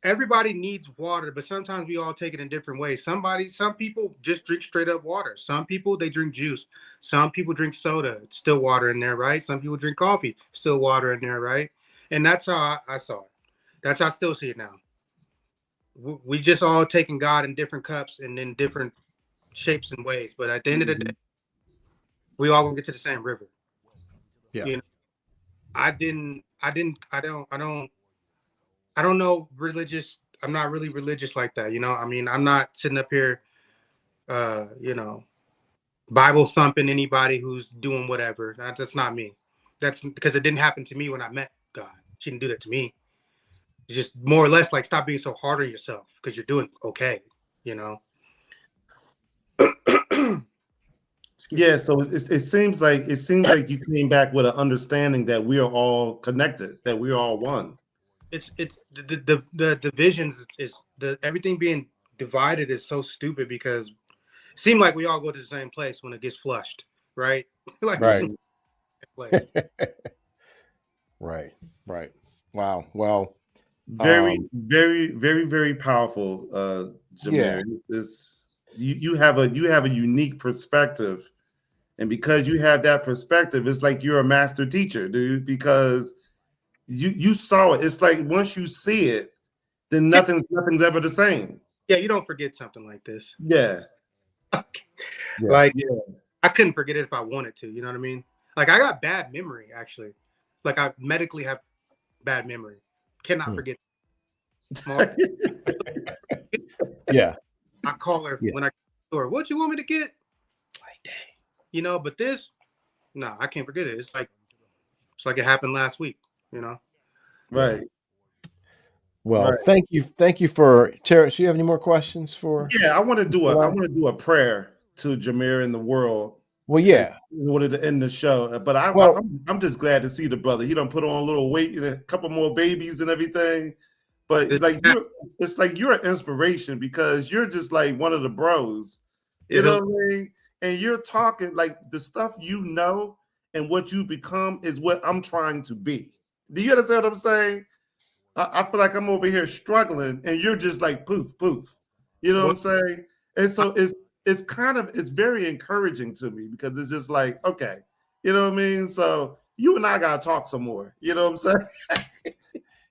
Everybody needs water, but sometimes we all take it in different ways. Some people just drink straight up water. Some people, they drink juice. Some people drink soda. It's still water in there, right? Some people drink coffee, still water in there, right? And that's how I saw it. That's how I still see it now. We just all taking God in different cups and in different shapes and ways. But at the end of the day, we all gonna get to the same river. Yeah. You know, I don't know religious. I'm not really religious like that. You know, I mean, I'm not sitting up here, you know, Bible thumping anybody who's doing whatever. That's not me. That's because it didn't happen to me when I met God. She didn't do that to me. It's just more or less like stop being so hard on yourself because you're doing okay. You know. Yeah, so it seems like you came back with an understanding that we are all connected, that we are all one. It's the divisions is the everything being divided is so stupid because it seems like we all go to the same place when it gets flushed, right? Like Right. place. Right. Right. Wow. Well, Very, very, very, very powerful, yeah. Jamir. It's you have a unique perspective, and because you have that perspective, it's like you're a master teacher, dude. Because you saw it. It's like once you see it, then nothing's ever the same. Yeah, you don't forget something like this. Yeah. Like Yeah. I couldn't forget it if I wanted to. You know what I mean? Like I got bad memory actually. Like I medically have bad memory. Cannot forget. Yeah. I call her when I get to the store. What you want me to get? Like, dang. You know, but this, no, I can't forget it. It's like it happened last week. You know. Right. Well, Right. thank you for Terrence. Do you have any more questions for? Yeah, I want to do a prayer to Jamir in the world. Well, yeah. In order to end the show, but Well, I'm just glad to see the brother. He done put on a little weight and a couple more babies and everything. But like it's like you're an inspiration because you're just like one of the bros. You know what I mean? And you're talking like the stuff you know and what you become is what I'm trying to be. Do you understand what I'm saying? I feel like I'm over here struggling and you're just like poof, poof. You know what I'm saying? And so it's very encouraging to me because it's just like, okay, you know what I mean? So you and I gotta talk some more. You know what I'm saying?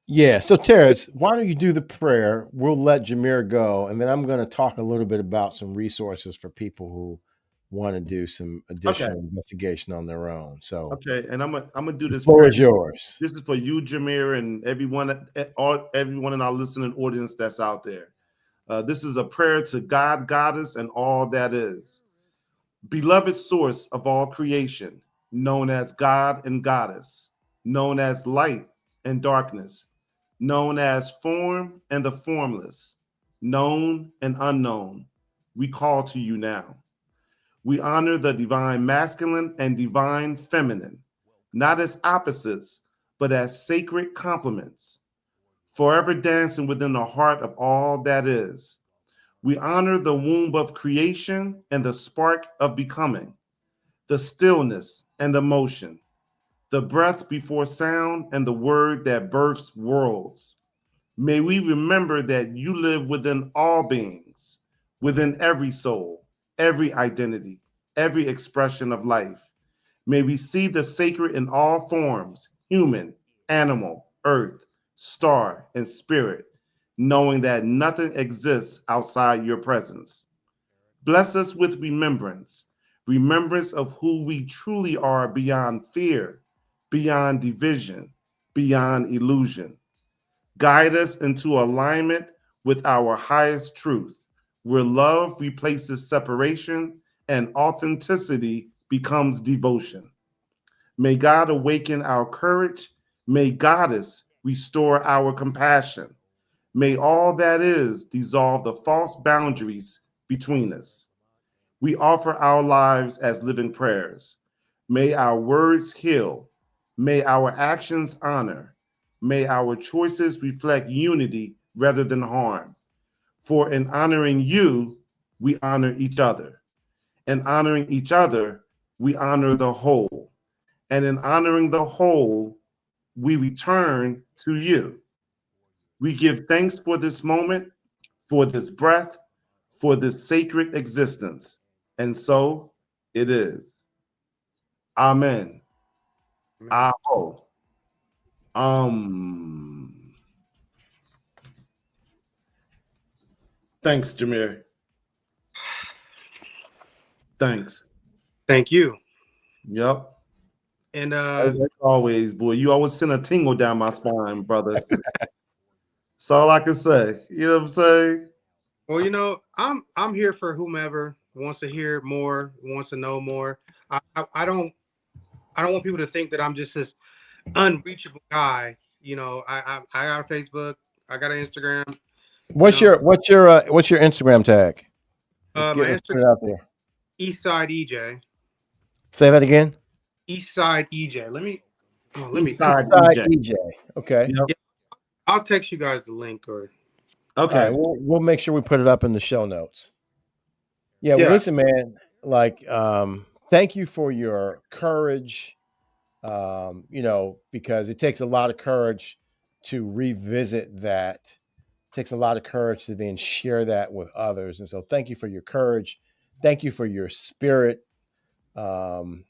yeah. So Terrence, why don't you do the prayer? We'll let Jamir go, and then I'm going to talk a little bit about some resources for people who want to do some Okay. additional investigation on their own. So Okay. And I'm gonna do the this floor prayer. is yours. This is for you, Jamir, and everyone in our listening audience that's out there. This is a prayer to God, Goddess, and all that is. Beloved source of all creation, known as God and Goddess, known as light and darkness, known as form and the formless, known and unknown, we call to you now. We honor the divine masculine and divine feminine, not as opposites, but as sacred complements, forever dancing within the heart of all that is. We honor the womb of creation and the spark of becoming, the stillness and the motion, the breath before sound and the word that births worlds. May we remember that you live within all beings, within every soul, every identity, every expression of life. May we see the sacred in all forms, human, animal, earth, star, and spirit, knowing that nothing exists outside your presence. Bless us with remembrance, remembrance of who we truly are beyond fear, beyond division, beyond illusion. Guide us into alignment with our highest truth, where love replaces separation and authenticity becomes devotion. May God awaken our courage. May Goddess restore our compassion. May all that is dissolve the false boundaries between us. We offer our lives as living prayers. May our words heal. May our actions honor. May our choices reflect unity rather than harm. For in honoring you, we honor each other. In honoring each other, we honor the whole. And in honoring the whole, we return to you. We give thanks for this moment, for this breath, for this sacred existence. And so it is. Amen. Aho. Thanks, Jamir. Thanks. Thank you. Yep. And As always, boy, you always send a tingle down my spine, brother. That's all I can say. You know what I'm saying? well, you know, I'm here for whomever wants to hear more, wants to know more. I don't want people to think that I'm just this unreachable guy. You know, I got a Facebook, I got an Instagram. What's you know, what's your Instagram tag? my Let's put Instagram it out there. Eastside EJ. Say that again. Eastside EJ. Let me Eastside Eastside EJ. EJ. Okay. Yep. yeah, I'll text you guys the link or All right. Okay. We'll make sure we put it up in the show notes. Yeah. Well, yeah. listen, man. Like, thank you for your courage. Because it takes a lot of courage to revisit that. It takes a lot of courage to then share that with others. And so, thank you for your courage. Thank you for your spirit, and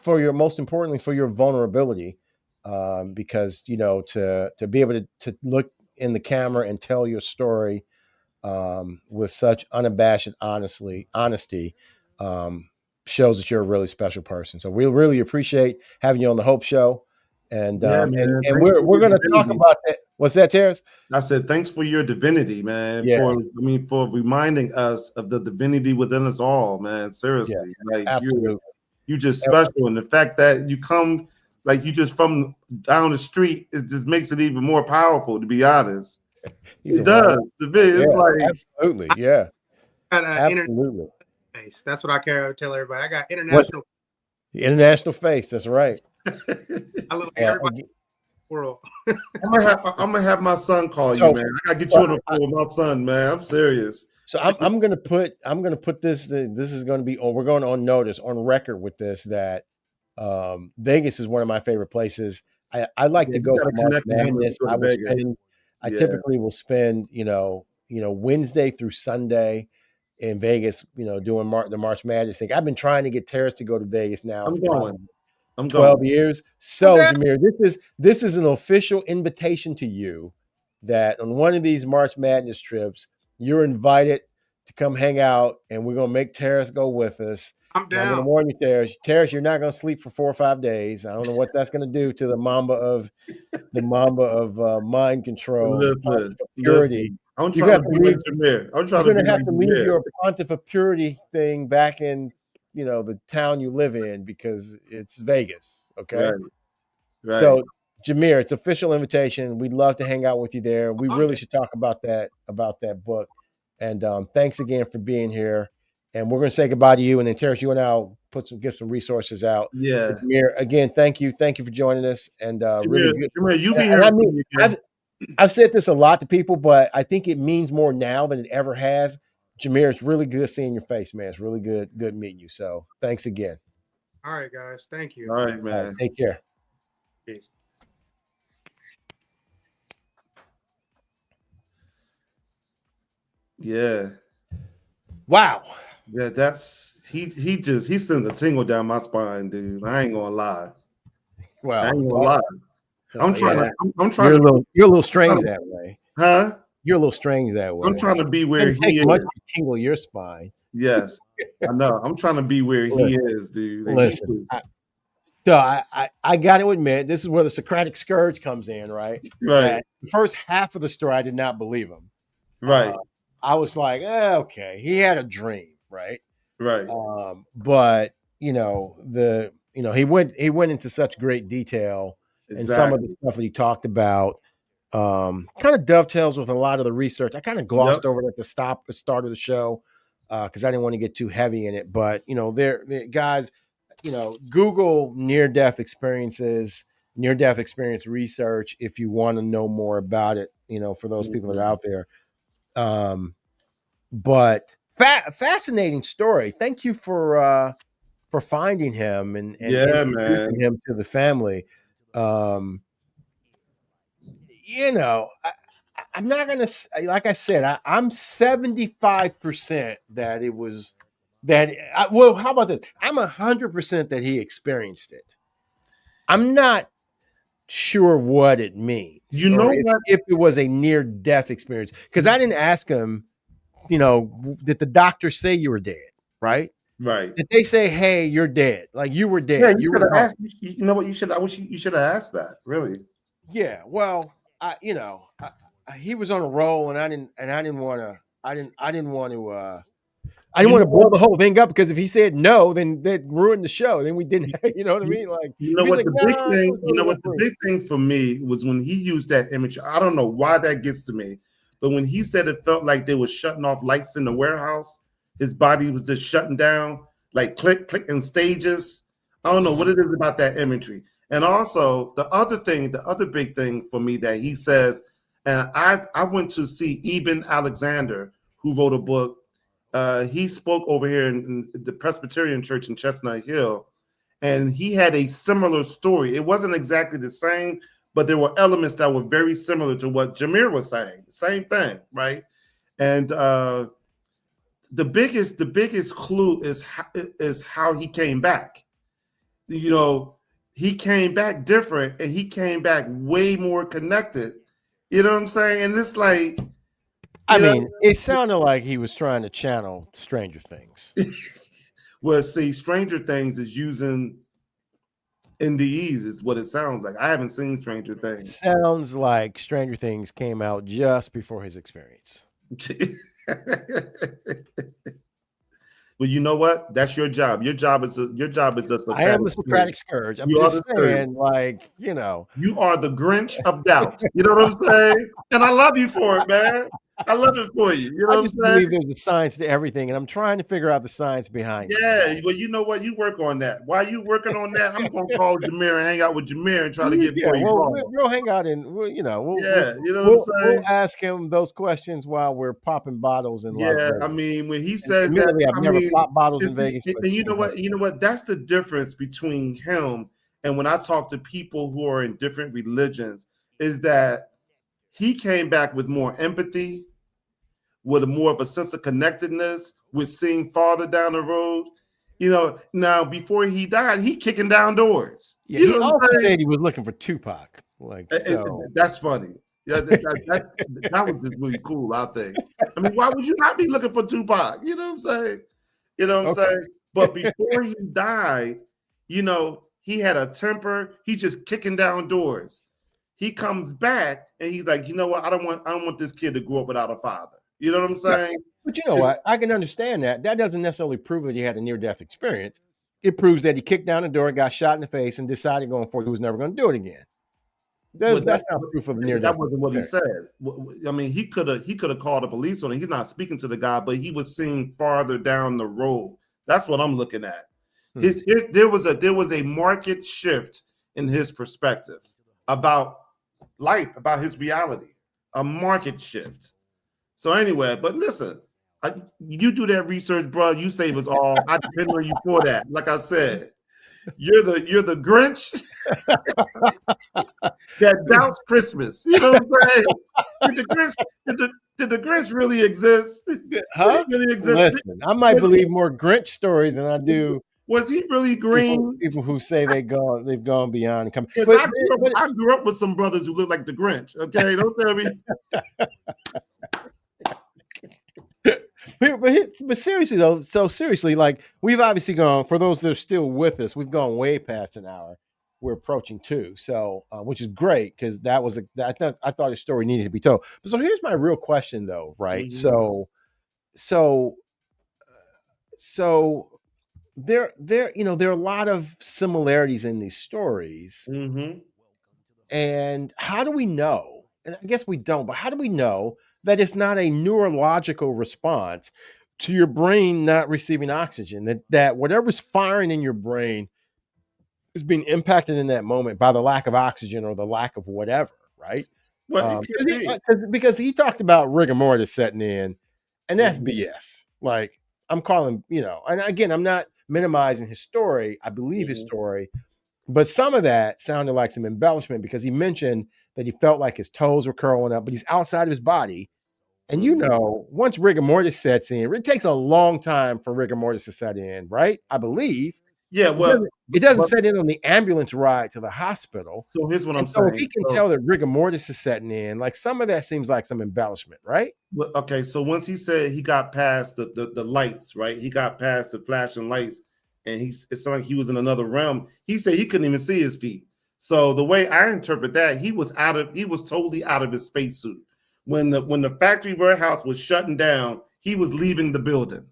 for your, most importantly, for your vulnerability, because to be able to look in the camera and tell your story, with such unabashed honesty, um, shows that you're a really special person. So we really appreciate having you on the Hope Show, and Yeah, um, and man. and Thanks we're for we're your going to talk divinity. about that. What's that, Terrence? I said, thanks for your divinity, man. Yeah, For reminding us of the divinity within us all, man. yeah, Seriously, like absolutely. you just And- special, and the fact that you come like you just from down the street, it just makes it even more powerful. To be honest, He's a it wild. does. To me, Yeah, it's like absolutely. Yeah, I got internet absolutely. face. That's what I care to tell everybody. I got What's international. the international face? That's right. I look like Yeah. everybody in the world. I'm gonna have my son call you, So, man. I gotta get so you on the phone with my son, man. I'm serious. So I'm gonna put this. This is going to be. Oh, we're going on notice, on record with this, that Vegas is one of my favorite places. I like Yeah, to you go for gotta March connect with him when you Madness. go to Vegas. I Yeah, typically will spend Wednesday through Sunday in Vegas. Doing the March Madness thing. I've been trying to get Terrence to go to Vegas now I'm for going. probably I'm 12 going. years. I'm So, there. Jamir, this is an official invitation to you that on one of these March Madness trips, you're invited to come hang out, and we're gonna make Terrace go with us. I'm And I'm gonna down. warn you, Terrace. Terrace, you're not gonna sleep for 4 or 5 days. I don't know what that's gonna do to the Mamba of mind control, the Listen, Pontiff of purity. listen. I'm You're trying gonna to have be to leave. like Jamir. I'm trying You're to be gonna have like to leave Jamir. your Pontiff of purity thing back in, the town you live in because it's Vegas. Okay. Right, right. So, Jamir, it's official invitation. We'd love to hang out with you there. We I'm really down. should talk about that book. And thanks again for being here. And we're going to say goodbye to you. And then Terrence, you and I'll give some resources out. But Yeah. Jamir, again, thank you for joining us. And really good. Jamir, you be And I hearing mean, from me I've again. I've said this a lot to people, but I think it means more now than it ever has. Jamir, it's really good seeing your face, man. It's really good meeting you. So thanks again. All right, guys. Thank you. All right, All right, man. take care. Peace. Yeah. Wow. Yeah, that's he sends a tingle down my spine, dude. I ain't gonna lie. I Well, ain't gonna lie. I'm trying yeah. to I'm trying to You're a little strange that way. huh? You're a little strange that I'm way. trying to be where Didn't take he much is. to tingle your spine. Yes. I know. I'm trying to be where he Listen, is, dude. And he listen. is I got to admit, this is where the Socratic scourge comes in, right? right, That the first half of the story, I did not believe him. right, I was like, okay, he had a dream, right? right. But he went into such great detail, and some of the Exactly. stuff that he talked about kind of dovetails with a lot of the research. I kind of Yep. glossed over it at the start of the show because I didn't want to get too heavy in it. But the guys, Google near-death experience research if you want to know more about it. For those people that are Mhm. out there. But fascinating story. Thank you for finding him and Yeah, introducing man. him to the family. Um, I'm not gonna like I said. I'm 75% that it was that. Well, how about this? I'm 100% that he experienced it. I'm not sure what it means You or know if, what? if it was a near death experience because I didn't ask him. Did the doctor say you were dead? Right? Right. Did they say, "Hey, you're dead"? Like you were Yeah, dead. you You should were have gone. asked. You know what? I wish you should have asked that. Really. Yeah. Well, he was on a roll, and I didn't want to. I didn't You want know to blow what? the whole thing up because if he said no, then that ruined the show. Then we didn't. You, You know what I you, mean? Like you know if he's what like, the big "No, thing? no, You know no, what the please." big thing for me was when he used that image. I don't know why that gets to me, but when he said it felt like they were shutting off lights in the warehouse, his body was just shutting down, like click, click in stages. I don't know what it is about that imagery. And also the other thing, the other big thing for me that he says, and I went to see Eben Alexander, who wrote a book. He spoke over here in the Presbyterian Church in Chestnut Hill, and he had a similar story. It wasn't exactly the same, but there were elements that were very similar to what Jamir was saying. Same thing, right? And the biggest clue is how he came back. You know, he came back different, and he came back way more connected. You know what I'm saying? And it's like, I you know, mean, it sounded like he was trying to channel Stranger Things. well, see, Stranger Things is using NDEs, is what it sounds like. I haven't seen Stranger Things. Sounds like Stranger Things came out just before his experience. Well, you know what? That's your job. Your job is a I am Socratic the scourge. Socratic scourge. I'm You are just the scourge. saying, like, You are the Grinch of doubt. You know what I'm saying? And I love you for it, man. I love it for you. You I know what just I'm saying? believe there's a science to everything, and I'm trying to figure out the science behind it. Yeah. Well, you know what? You work on that. While you working on that, I'm gonna call Jamir and hang out with Jamir and try to get Yeah, more well, we'll, evolved. we'll hang out and we'll we'll Yeah. You know what I'm we'll we'll saying? ask him those questions while we're popping bottles in Las Yeah, I Vegas. mean, when he And says that, admittedly, I've I never mean, popped bottles in it's, Vegas, but and it you know seems like what? You know what? That's the difference between him and when I talk to people who are in different religions, is that he came back with more empathy, with a more of a sense of connectedness, with seeing farther down the road. You know, now before he died, he kicking down doors. yeah. You He know what also I'm saying? said he was looking for Tupac. Like so, That's funny. Yeah, that was just really cool, I think. I mean, why would you not be looking for Tupac? You know what I'm saying? You know what I'm Okay. saying? But before he died, he had a temper. He just kicking down doors. He comes back and he's like, you know what? I don't want this kid to grow up without a father. You know what I'm Right. saying? But you know what? I can understand that. That doesn't necessarily prove that he had a near-death experience. It proves that he kicked down the door, got shot in the face, and decided going forward he was never going to do it again. That's not proof of a That near-death wasn't what he experience. said. I mean, he could have called the police on him. He's not speaking to the guy, but he was seeing farther down the road. That's what I'm looking at. There was a market shift in his perspective about life, about his reality, a market shift. So anyway, but listen, you do that research, bro. You save us all. I depend on you for that. Like I said, you're the Grinch that doubts Christmas. You know what I'm saying? Did the Grinch did the Grinch really exist? Did he Huh? really exist? Listen, I might believe more Grinch stories than I do Was he really green? people who say they've gone beyond and come. Because But I grew up with some brothers who look like the Grinch. Okay, don't tell me. but seriously though, so seriously, like we've obviously gone, for those that are still with us, we've gone way past an hour. We're approaching 2, so which is great because I thought a story needed to be told. But so here's my real question though, right? Mm-hmm. So there there are a lot of similarities in these stories, Mm-hmm. and how do we know? And I guess we don't, but how do we know that it's not a neurological response to your brain not receiving oxygen? That whatever's firing in your brain is being impacted in that moment by the lack of oxygen or the lack of whatever, right? Well, it could be. Because he talked about rigor mortis setting in, and that's Mm-hmm. BS. Like I'm calling, and again, I'm not minimizing his story. I believe his Mm-hmm. story, but some of that sounded like some embellishment because he mentioned that he felt like his toes were curling up, but he's outside of his body. And Mm-hmm. once rigor mortis sets in, it takes a long time for rigor mortis to set in, right? I believe Yeah, well, it doesn't but set in on the ambulance ride to the hospital. so here's what I'm And so if saying. he can So tell that rigor mortis is setting in, like some of that seems like some embellishment, right? okay, so once he said he got past the lights, right? He got past the flashing lights, and it sounded like he was in another realm. He said he couldn't even see his feet. So the way I interpret that, he was totally out of his spacesuit. When the factory warehouse was shutting down, he was leaving the building.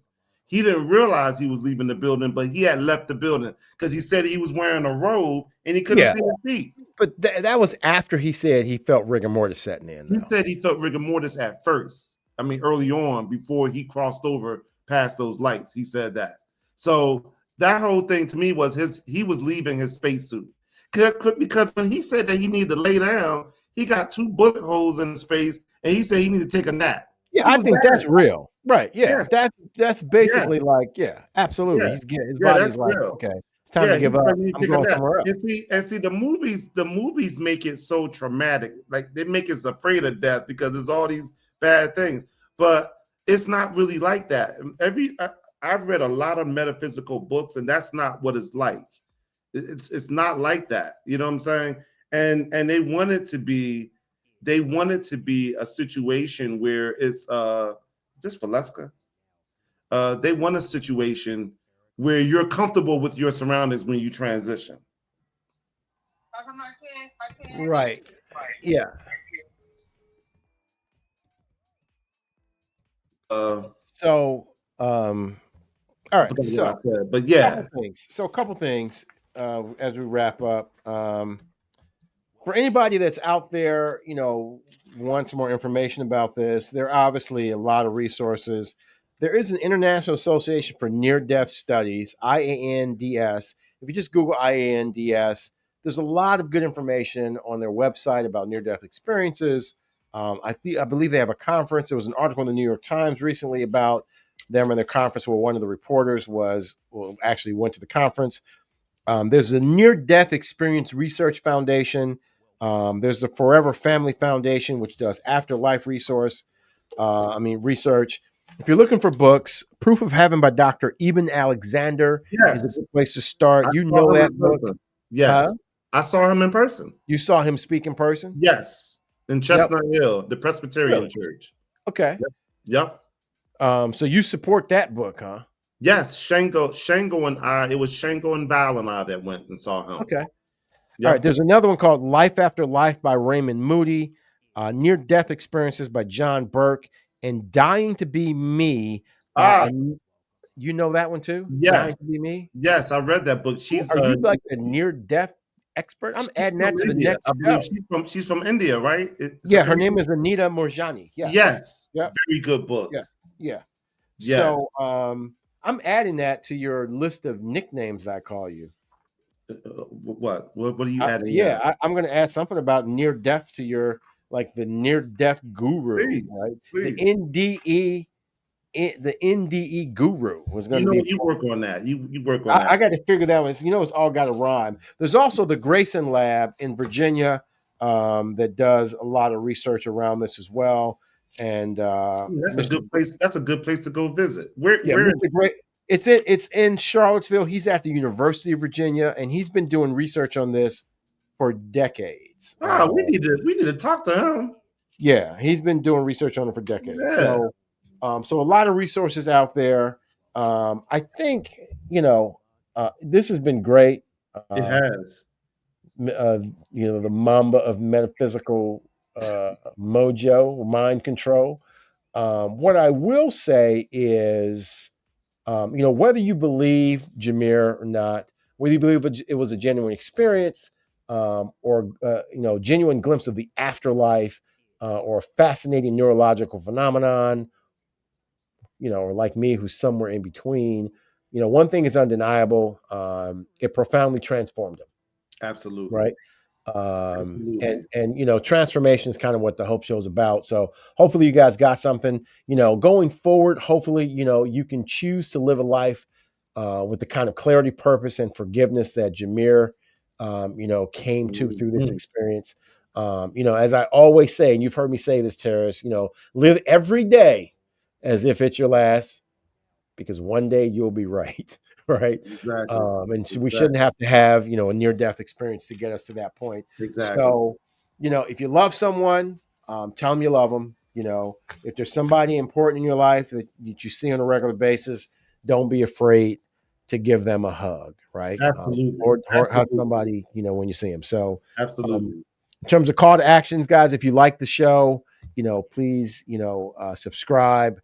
He didn't realize he was leaving the building, but he had left the building because he said he was wearing a robe and he couldn't Yeah. see his feet. But that was after he said he felt rigor mortis setting in, He though. said he felt rigor mortis at first. I mean, early on, before he crossed over past those lights, he said that. So that whole thing to me was he was leaving his spacesuit. Because when he said that he needed to lay down, he got 2 bullet holes in his face, and he said he needed to take a nap. Yeah, He I was think mad. that's real. Right. Yeah. Yes, That's yeah, basically like, yeah, yeah, absolutely. He's getting his yeah. body's That's like, real. okay, it's time to Yeah, he give up. said he needed I'm to take a going nap. somewhere else. And see, the movies make it so traumatic. Like they make us afraid of death because there's all these bad things. But it's not really like that. I've read a lot of metaphysical books, and that's not what it's like. It's not like that. You know what I'm saying? And they want it to be a situation where it's just Valeska. They want a situation where you're comfortable with your surroundings when you transition. Right. Yeah. Uh, So, all I right. forgot what I So, said, but yeah. a couple things as we wrap up. For anybody that's out there, wants more information about this, there are obviously a lot of resources. There is an International Association for Near Death Studies, IANDS. If you just Google IANDS, there's a lot of good information on their website about near death experiences. I believe they have a conference. There was an article in the New York Times recently about them in their conference where one of the reporters actually went to the conference. There's the Near Death Experience Research Foundation. There's the Forever Family Foundation, which does afterlife research. If you're looking for books, Proof of Heaven by Dr. Eben Alexander is a Yes, good place to start. I You saw know him that in book, person. huh? Yes, I saw him in person. You saw him speak in person? Yes, in Yep. Chestnut Hill, the Presbyterian Really? Church. Okay. Yep. So you support that book, huh? Yes, Shango and I. It was Shango and Val and I that went and saw him. Okay. Yep. All right. There's another one called Life After Life by Raymond Moody, Near-Death Experiences by John Burke, and Dying to Be Me by you know that one too? Yes. Dying to Be Me? Yes, I read that book. Are you like a near-death expert? I'm she's adding from that to the India. next I believe show. she's from India, right? Yeah, her name is Anita Moorjani. Yes. Yes. Yep. Very good book. Yeah. Yeah. Yeah. So I'm adding that to your list of nicknames that I call you. What are you adding? I'm going to add something about near death to your like the near death guru, Please, right? please. The NDE guru was going You to know, be. you work on that. You work on that. I got to figure that one. You know, it's all got to rhyme. There's also the Grayson Lab in Virginia that does a lot of research around this as well. And that's a good place. That's a good place to go visit. Where? Mr. Gray, it's in Charlottesville. He's at the University of Virginia, and he's been doing research on this for decades. We need to talk to him. Yeah, he's been doing research on it for decades. Yeah. So a lot of resources out there. I think this has been great. It has. The Mamba of metaphysical mojo, mind control. What I will say is, whether you believe Jamir or not, whether you believe it was a genuine experience or genuine glimpse of the afterlife or a fascinating neurological phenomenon, or like me, who's somewhere in between, one thing is undeniable. It profoundly transformed him. Absolutely. Right. And transformation is kind of what the Hope Show is about. So hopefully you guys got something, going forward. Hopefully, you can choose to live a life with the kind of clarity, purpose, and forgiveness that Jamir, came to through this experience. As I always say, and you've heard me say this, Terrace, live every day as if it's your last, because one day you'll be right. Right. Exactly. We shouldn't have to have, a near-death experience to get us to that point. Exactly. So, if you love someone, tell them you love them. If there's somebody important in your life that you see on a regular basis, don't be afraid to give them a hug, right? Absolutely. Or hug somebody, when you see them. So absolutely. In terms of call to actions, guys, if you like the show, please, subscribe,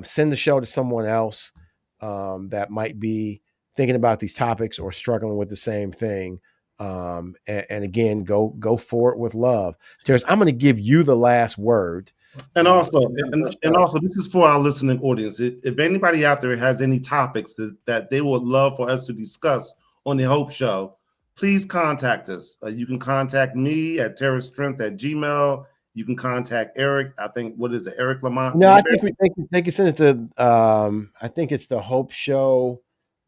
send the show to someone else that might be thinking about these topics or struggling with the same thing. And again, go for it with love. Terrence, I'm going to give you the last word. And also, this is for our listening audience. If anybody out there has any topics that they would love for us to discuss on the Hope Show, please contact us. You can contact me at terrorstrength@gmail. You can contact Eric. I think, what is it, Eric Lamont? No, I think they can send it to. I think it's the Hope Show,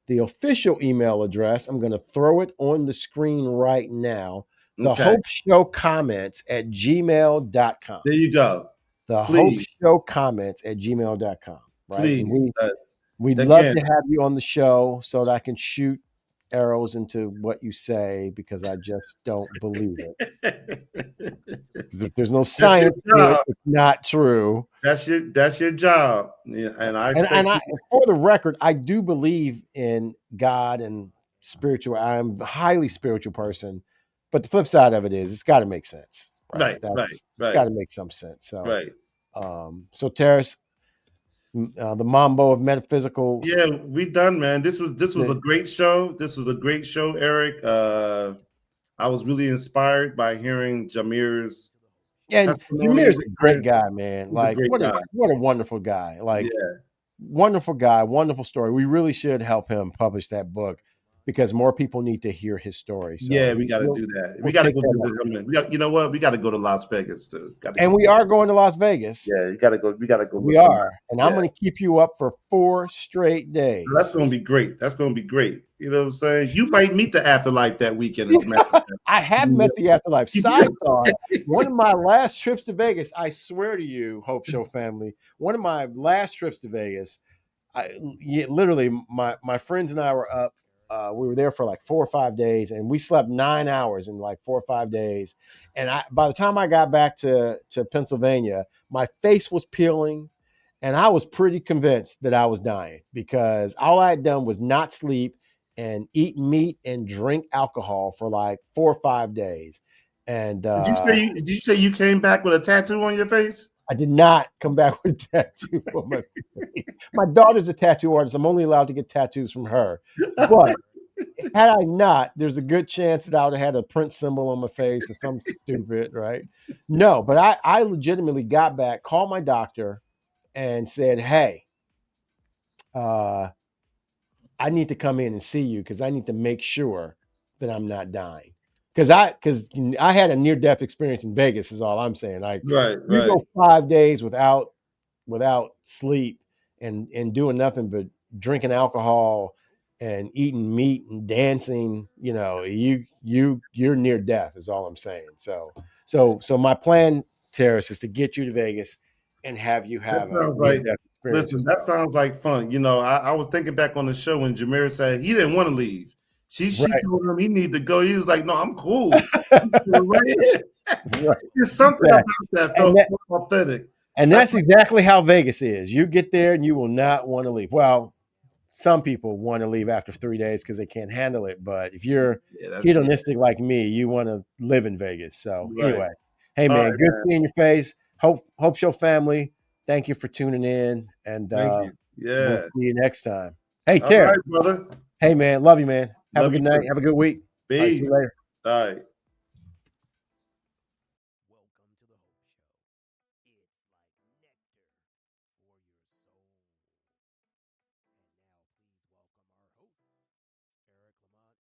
the official email address. I'm going to throw it on the screen right now. The Hope Show comments at gmail.com. There you go. The Hope Show comments at gmail.com. Right. Please. We'd love to have you on the show so that I can shoot arrows into what you say, because I just don't believe it. There's no science to it. It's not true. That's your job. Yeah, and for the record, I do believe in God and spiritual. I'm a highly spiritual person, but the flip side of it is it's got to make sense. Right. Got to make some sense. So, right. So Terrace, the Mambo of metaphysical. Yeah, we done, man. This was a great show. This was a great show, Eric. I was really inspired by hearing Jamir's. And Jamir's a great guy, man. Like, what a wonderful guy. Like, wonderful guy, wonderful story. We really should help him publish that book, because more people need to hear his story. So yeah, we got to do that. We got to go visit him. You know what? We got to go to Las Vegas too. We are going to Las Vegas. Yeah, you got to go. We got to go. We are, and I'm going to keep you up for 4 straight days. That's going to be great. That's going to be great. You know what I'm saying? You might meet the afterlife that weekend. As a matter of fact. I have met the afterlife. Side thought, one of my last trips to Vegas, I swear to you, Hope Show family, one of my last trips to Vegas, literally my friends and I were up we were there for like 4 or 5 days, and we slept 9 hours in like 4 or 5 days. And by the time I got back to Pennsylvania, my face was peeling, and I was pretty convinced that I was dying because all I had done was not sleep and eat meat and drink alcohol for like 4 or 5 days. And Did you say you came back with a tattoo on your face? I did not come back with a tattoo on my face. My daughter's a tattoo artist. I'm only allowed to get tattoos from her. But had I not, there's a good chance that I would have had a Prince symbol on my face or something stupid, right? No, but I legitimately got back, called my doctor, and said, "Hey, I need to come in and see you because I need to make sure that I'm not dying." Because I had a near death experience in Vegas. Is all I'm saying. Like Right, you right. go 5 days without sleep and doing nothing but drinking alcohol and eating meat and dancing, you're near death is all I'm saying. So my plan, Terrace, is to get you to Vegas and have you That have a sounds near like, death experience listen, as that well. sounds like fun. I was thinking back on the show when Jamir said he didn't want to leave. She Right. told him he needed to go. He was like, "No, I'm cool. Right here." Right. There's something Right. about that And felt that, so authentic. and That's that's exactly how Vegas is. You get there and you will not want to leave. Well, some people want to leave after 3 days because they can't handle it. But if you're yeah. hedonistic like me, you want to live in Vegas. So Right. anyway, hey All man, right, good man. seeing your face. Hope your family. Thank you for tuning in, and Thank you. we'll Yeah. see you next time. Hey All right, Terrence. brother. Hey man, love you, man. Have a Love you good night. too. Have a good week. All right, see Peace. you later. All right. Welcome to the Hope Show. It's like nectar for your soul. And now, please welcome our hosts, Eric Lamont